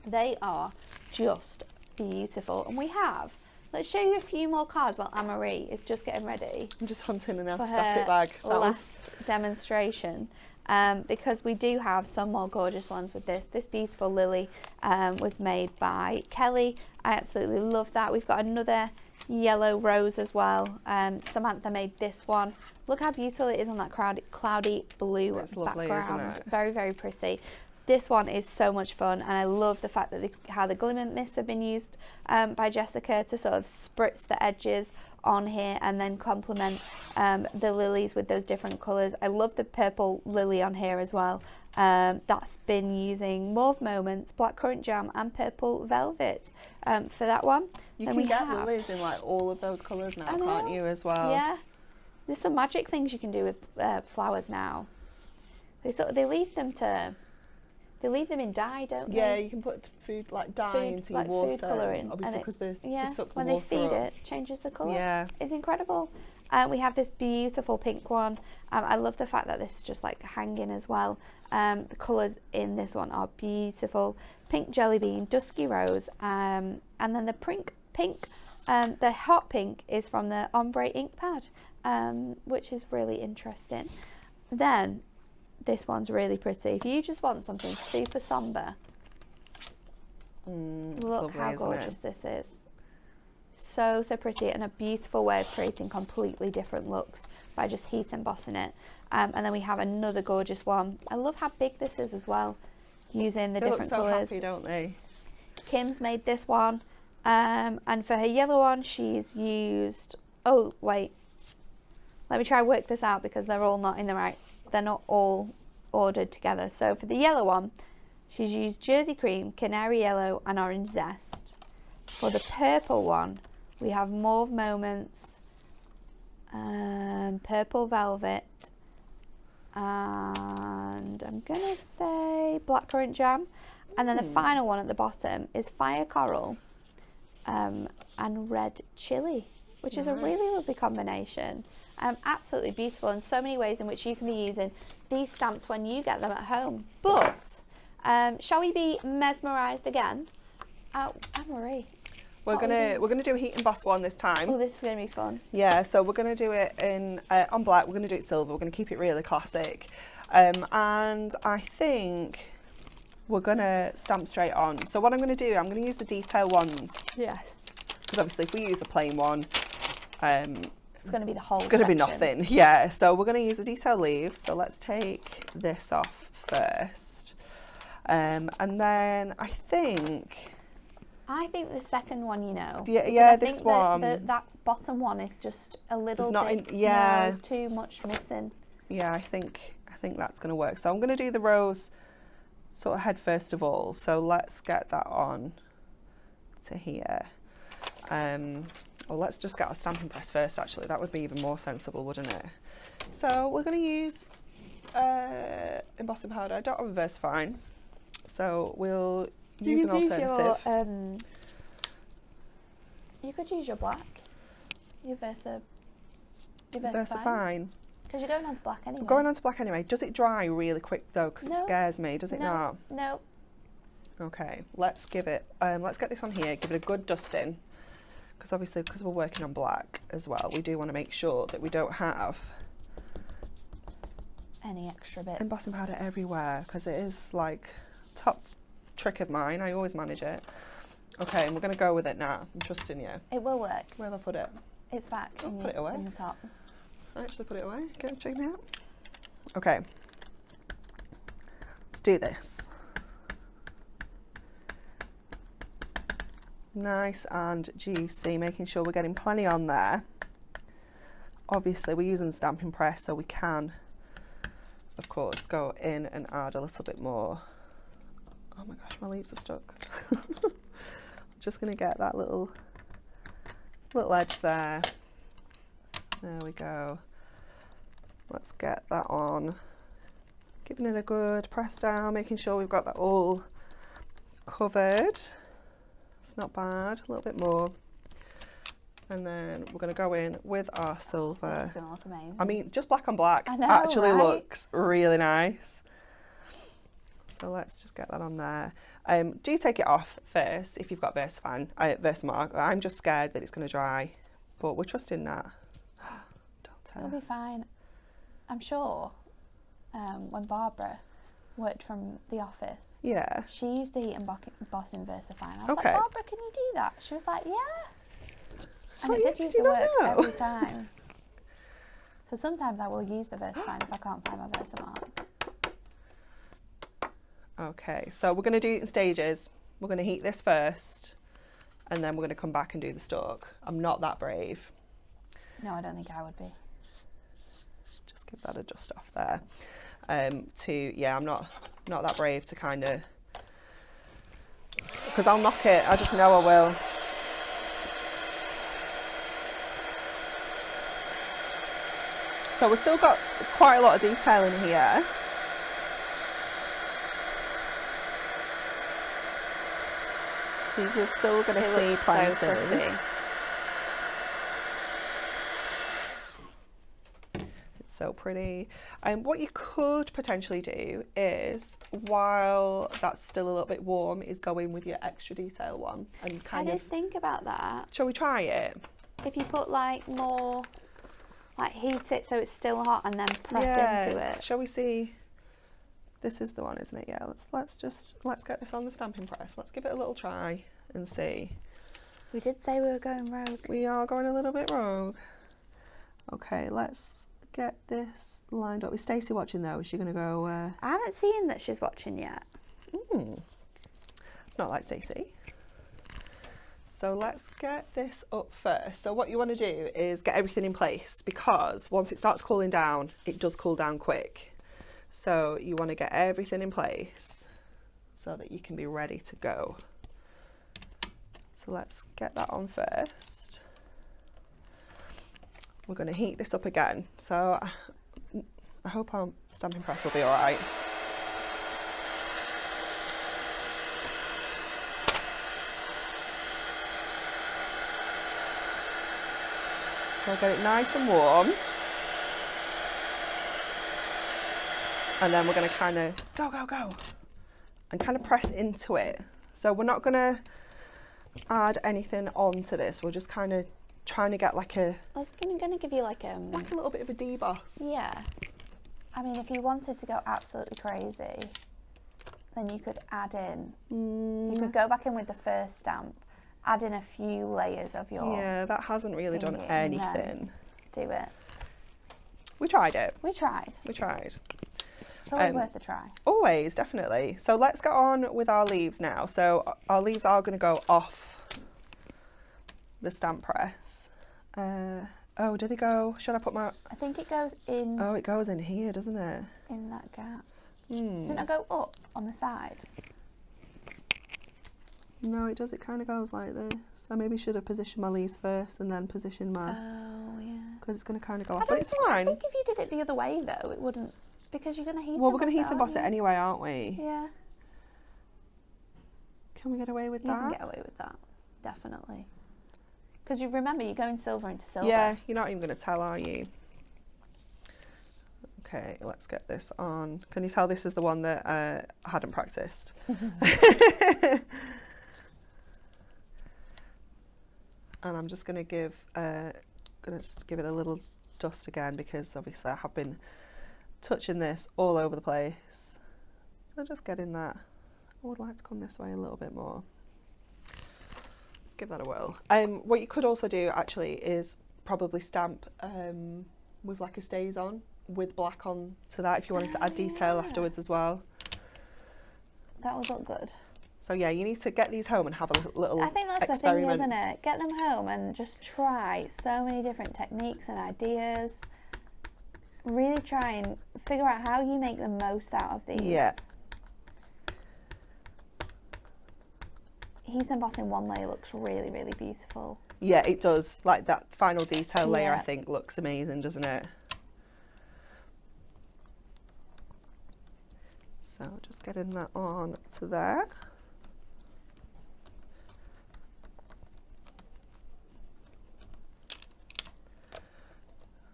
They are just beautiful. And we have, let's show you a few more cards while Anne-Marie is just getting ready. I'm just hunting in our for static bag. Last demonstration. Because we do have some more gorgeous ones with this. This beautiful lily was made by Kelly. I absolutely love that. We've got another yellow rose as well. Samantha made this one. Look how beautiful it is on that cloudy blue lovely, background. isn't it? Very, very pretty. This one is so much fun, and I love the fact that how the glimmer mists have been used by Jessica to sort of spritz the edges on here and then complement the lilies with those different colours. I love the purple lily on here as well. That's been using Mauve Moments, Blackcurrant Jam and Purple Velvet for that one. You can get lilies in like all of those colours now, can't you, as well? Yeah. There's some magic things you can do with flowers now. They leave them in dye, don't they? Yeah, you can put food like dye into your water. Food colouring. Obviously, because they suck the when water they feed up. it, changes the colour. Yeah. It's incredible. We have this beautiful pink one. I love the fact that this is just like hanging as well. The colours in this one are beautiful. Pink jelly bean, dusky rose, and then the pink, the hot pink is from the ombre ink pad, which is really interesting. Then this one's really pretty. If you just want something super somber, look lovely, how gorgeous this is. So pretty, and a beautiful way of creating completely different looks by just heat embossing it. And then we have another gorgeous one. I love how big this is as well, using the different colours. colours. They look so happy, don't they? Kim's made this one, and for her yellow one she's used, oh wait, let me try and work this out because they're all not in the right, they're not all ordered together. So for the yellow one, she's used Jersey cream, canary yellow and orange zest. For the purple one, we have Mauve Moments, Purple Velvet, and I'm gonna say Blackcurrant Jam. And then the final one at the bottom is Fire Coral and Red Chili, which is a really lovely combination. Absolutely beautiful, and so many ways in which you can be using these stamps when you get them at home. But shall we be mesmerised again? Anne-Marie. We're gonna do a heat emboss one this time. Oh, this is gonna be fun. Yeah, so we're gonna do it in on black. We're gonna do it silver. We're gonna keep it really classic, and I think we're gonna stamp straight on. So what I'm gonna do, I'm gonna use the detail ones. Yes. Because obviously, if we use the plain one, it's gonna be the whole. It's gonna be section. nothing. Yeah. So we're gonna use the detail leaves. So let's take this off first, and then I think the second one, you know. Yeah, I this think one. that bottom one is just a little not bit. yeah. There's too much missing. Yeah, I think that's gonna work. So I'm gonna do the rose sort of head first of all. So let's get that on to here. Well, let's just get our stamping press first. Actually, that would be even more sensible, wouldn't it? So we're gonna use embossing powder. I don't have a VersaFine, so we'll use an alternative. You could use your black. Your VersaFine. Because you're going on to black anyway. I'm going on to black anyway. Does it dry really quick though? Because it scares me. Does it not? No. Okay, let's give it. Let's get this on here. Give it a good dusting. Because obviously, because we're working on black as well, we do want to make sure that we don't have any extra bits. Embossing powder everywhere, because it is like top trick of mine. I always manage it. Okay, and we're going to go with it now. I'm trusting you. It will work. Where have I put it? It's back. Put it away. In the top. I actually put it away. Check me out. Okay. Let's do this. Nice and juicy, making sure we're getting plenty on there. Obviously, we're using the stamping press, so we can, of course, go in and add a little bit more. Oh my gosh, my leaves are stuck. Just going to get that little edge there. There we go. Let's get that on. Giving it a good press down, making sure we've got that all covered. It's not bad, a little bit more. And then we're going to go in with our silver. This is going to look amazing. I mean, just black on black I know, actually right? looks really nice. So let's just get that on there. Do take it off first if you've got Versamark. I'm just scared that it's going to dry, but we're trusting that. Don't tell her. It'll be fine. I'm sure when Barbara worked from the office, Yeah. she used to heat and emboss in VersaFine. I was Okay. like, Barbara, can you do that? She was like, yeah. And Oh, it yeah, did did use you to not work know? every time. So sometimes I will use the VersaFine if I can't find my Versamark. Okay, so we're going to do it in stages. We're going to heat this first, and then we're going to come back and do the stalk. I'm not that brave. No, I don't think I would be. Just give that a dust off there. I'm not that brave to kind of, because I'll knock it. I just know I will. So we've still got quite a lot of detail in here. So you're still going to see plenty. So pretty. So pretty. What you could potentially do is, while that's still a little bit warm, is go in with your extra detail one and kind I of. did think about that. Shall we try it? If you put like more, like heat it so it's still hot and then press into it. Shall we see? This is the one, isn't it? Yeah. Let's get this on the stamping press. Let's give it a little try and see. We did say we were going rogue. We are going a little bit rogue. Okay, let's get this lined up. Is Stacey watching though? Is she going to go? I haven't seen that she's watching yet. It's not like Stacey. So let's get this up first. So what you want to do is get everything in place, because once it starts cooling down, it does cool down quick. So you want to get everything in place. so that you can be ready to go. So let's get that on first. We're going to heat this up again. So I hope our stamping press will be all right. So I'll get it nice and warm. And then we're going to kind of go, and kind of press into it. So we're not going to add anything onto this. We're just kind of trying to get like a... I was going to give you like a little bit of a deboss. Yeah. I mean, if you wanted to go absolutely crazy, then you could add in... You could go back in with the first stamp, add in a few layers of your... Yeah, that hasn't really done anything. Do it. We tried it. We tried. It's always worth a try. Always, definitely. So let's get on with our leaves now. So our leaves are going to go off the stamp press. Oh, do they go? Should I put my... I think it goes in... Oh, it goes in here, doesn't it? In that gap. Doesn't it go up on the side? No, it does. It kind of goes like this. I maybe should have positioned my leaves first and then position my... Oh, yeah. Because it's going to kind of go off, but it's fine. I think if you did it the other way, though, it wouldn't... Because you're going to heat Well, we're going to heat emboss it anyway, aren't we? Yeah. Can we get away with that? You can get away with that, definitely. Because you remember, you're going silver into silver. Yeah, you're not even going to tell, are you? Okay, let's get this on. Can you tell this is the one that I hadn't practiced? And I'm just going to give it a little dust again, because obviously I have been touching this all over the place. So just getting that. I would like to come this way a little bit more. Let's give that a whirl. What you could also do actually is probably stamp with like a stays on with black on to that if you wanted to add detail afterwards as well. That would look good. So yeah, you need to get these home and have a little I think that's experiment. the thing, isn't it? Get them home and just try so many different techniques and ideas. Really try and figure out how you make the most out of these. Yeah. Heat embossing one layer looks really, really beautiful. Yeah, it does. Like that final detail layer, I think, looks amazing, doesn't it? So just getting that on to there.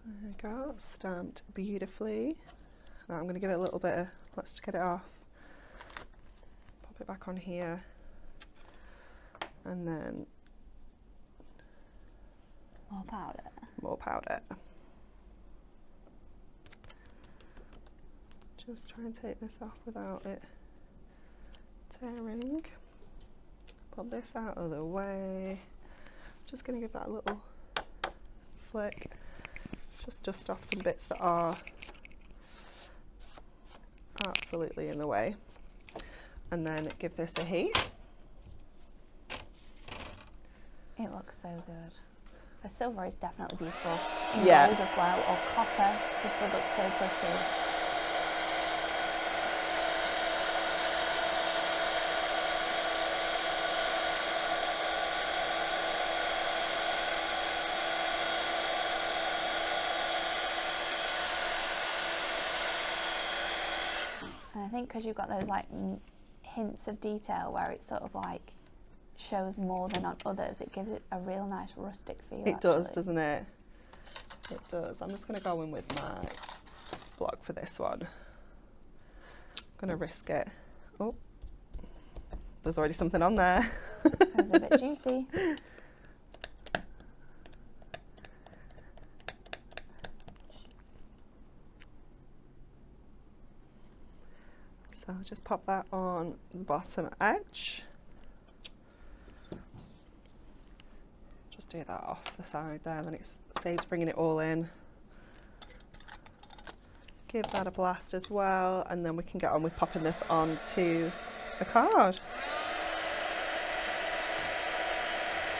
There we go, stamped beautifully. Now I'm going to give it a little bit of, let's get it off. Pop it back on here. And then more powder. More powder. Just try and take this off without it tearing. Pop this out of the way. Just going to give that a little flick. Just dust off some bits that are absolutely in the way. And then give this a heat. It looks so good. The silver is definitely beautiful. Yeah. Gold as well, or copper. This would look so pretty. And I think because you've got those like hints of detail where it's sort of like shows more than on others, it gives it a real nice rustic feel. It does, doesn't it? It does. I'm just going to go in with my block for this one. I'm going to risk it. Oh, there's already something on there. It's a bit juicy. So I'll just pop that on the bottom edge. Just do that off the side there, then it saves bringing it all in. Give that a blast as well, and then we can get on with popping this onto the card.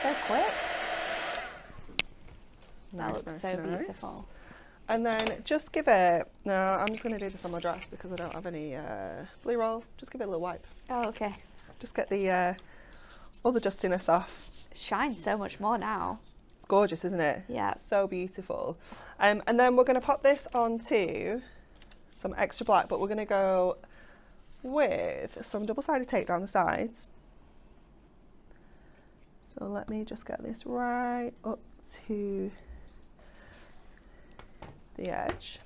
So quick. Nice, That looks so beautiful. And then just give it, no, I'm just going to do this on my dress because I don't have any blue roll. Just give it a little wipe. Oh, okay. Just get the all the dustiness off. It shines so much more now. It's gorgeous, isn't it? Yeah. So beautiful. And then we're going to pop this onto some extra black, but we're going to go with some double-sided tape down the sides. So let me just get this right up to the edge,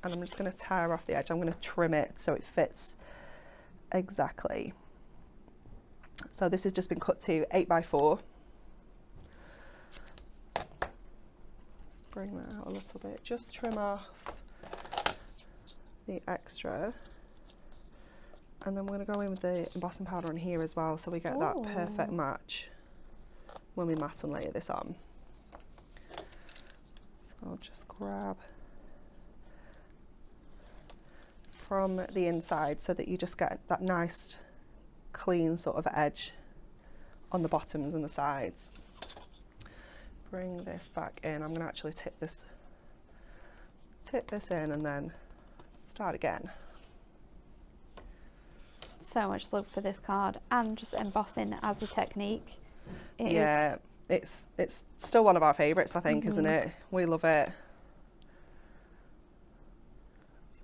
and I'm just going to tear off the edge. I'm going to trim it so it fits exactly. So this has just been cut to 8x4. Let's bring that out a little bit. Just trim off the extra, and then we're going to go in with the embossing powder on here as well, so we get that perfect match when we matte and layer this on. So I'll just grab from the inside so that you just get that nice clean sort of edge on the bottoms and the sides. Bring this back in. I'm going to actually tip this in and then start again. So much love for this card, and just embossing as a technique. Yeah, it's still one of our favourites, I think, isn't it? We love it.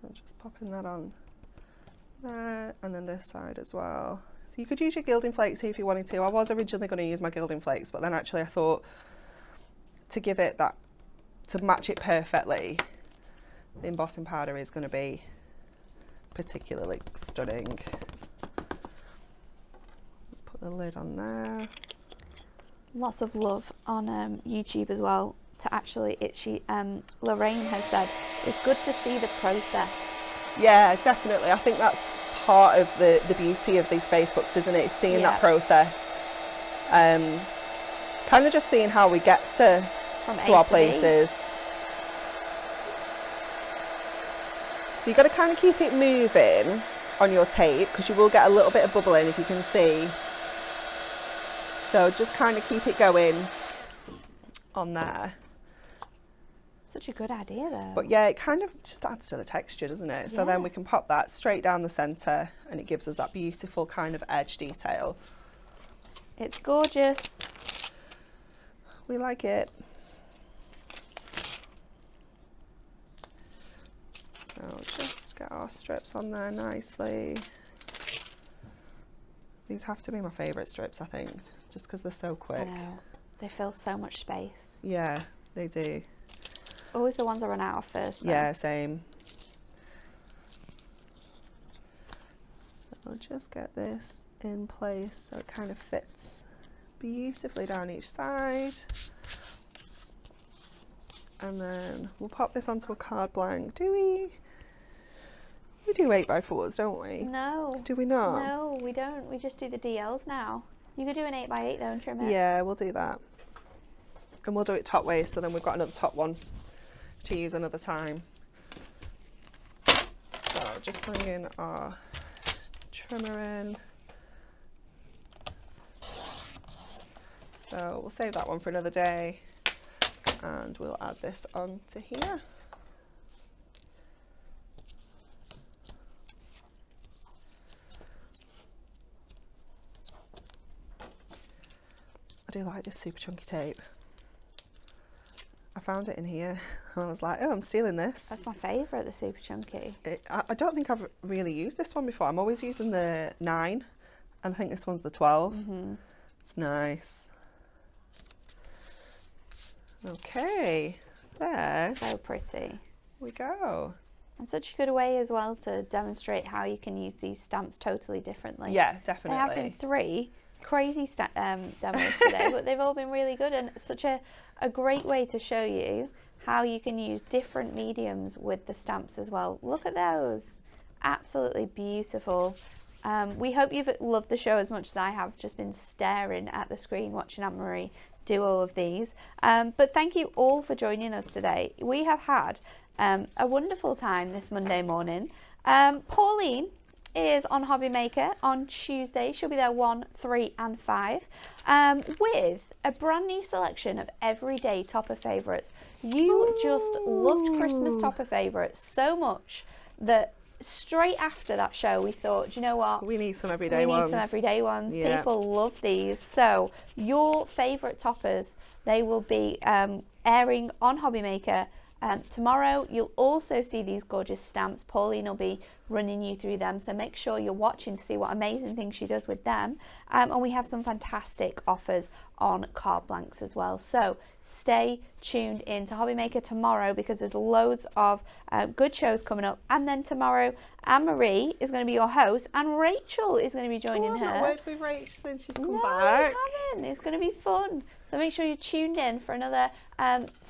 So just popping that on there, and then this side as well. So you could use your gilding flakes here if you wanted to. I was originally going to use my gilding flakes, but then actually I thought to give it that, to match it perfectly, the embossing powder is going to be particularly stunning. Let's put the lid on there. Lots of love on YouTube as well. To actually, Lorraine has said it's good to see the process. Yeah, definitely. I think that's part of the beauty of these Facebooks, isn't it? Seeing that process, kind of just seeing how we get to our places. So you've got to kind of keep it moving on your tape, because you will get a little bit of bubbling, if you can see. So just kind of keep it going on there. Such a good idea though. But yeah, it kind of just adds to the texture, doesn't it? So then we can pop that straight down the centre, and it gives us that beautiful kind of edge detail. It's gorgeous. We like it. So just get our strips on there nicely. These have to be my favourite strips, I think, just because they're so quick. I know. They fill so much space. Yeah, they do. Always the ones I run out of first though. Yeah, same. So just get this in place so it kind of fits beautifully down each side. And then we'll pop this onto a card blank. We do 8x4s, don't we? No. Do we not? No, we don't. We just do the DLs now. You could do an 8x8 though and trim it. Yeah, we'll do that. And we'll do it top waist, so then we've got another top one to use another time. So just bring in our trimmer in. So we'll save that one for another day, and we'll add this onto here. I do like this super chunky tape. I found it in here. I was like, oh, I'm stealing this. That's my favourite, the super chunky. I don't think I've really used this one before. I'm always using the 9, and I think this one's the 12. It's nice. Okay, there So pretty. we go. And such a good way as well to demonstrate how you can use these stamps totally differently. Yeah, There have been definitely. 3 crazy demos today, but they've all been really good, and such a great way to show you how you can use different mediums with the stamps as well. Look at those. Absolutely beautiful. We hope you've loved the show as much as I have, just been staring at the screen watching Anne-Marie do all of these. But thank you all for joining us today. We have had a wonderful time this Monday morning. Pauline, is on Hobby Maker on Tuesday. She'll be there 1, 3 and 5 with a brand new selection of everyday topper favourites. You just loved Christmas topper favourites so much that straight after that show we thought, do you know what? We need some everyday ones. We need some everyday ones. Yeah. People love these. So your favourite toppers, they will be airing on Hobby Maker. Tomorrow you'll also see these gorgeous stamps. Pauline will be running you through them, so make sure you're watching to see what amazing things she does with them. And we have some fantastic offers on card blanks as well, so stay tuned in to Hobby Maker tomorrow because there's loads of good shows coming up. And then tomorrow Anne-Marie is going to be your host and Rachel is going to be joining her. I've not worked with Rachel since she's come No, back. I haven't. It's going to be fun. So make sure you're tuned in for another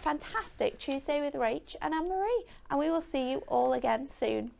fantastic Tuesday with Rach and Anne-Marie. And we will see you all again soon.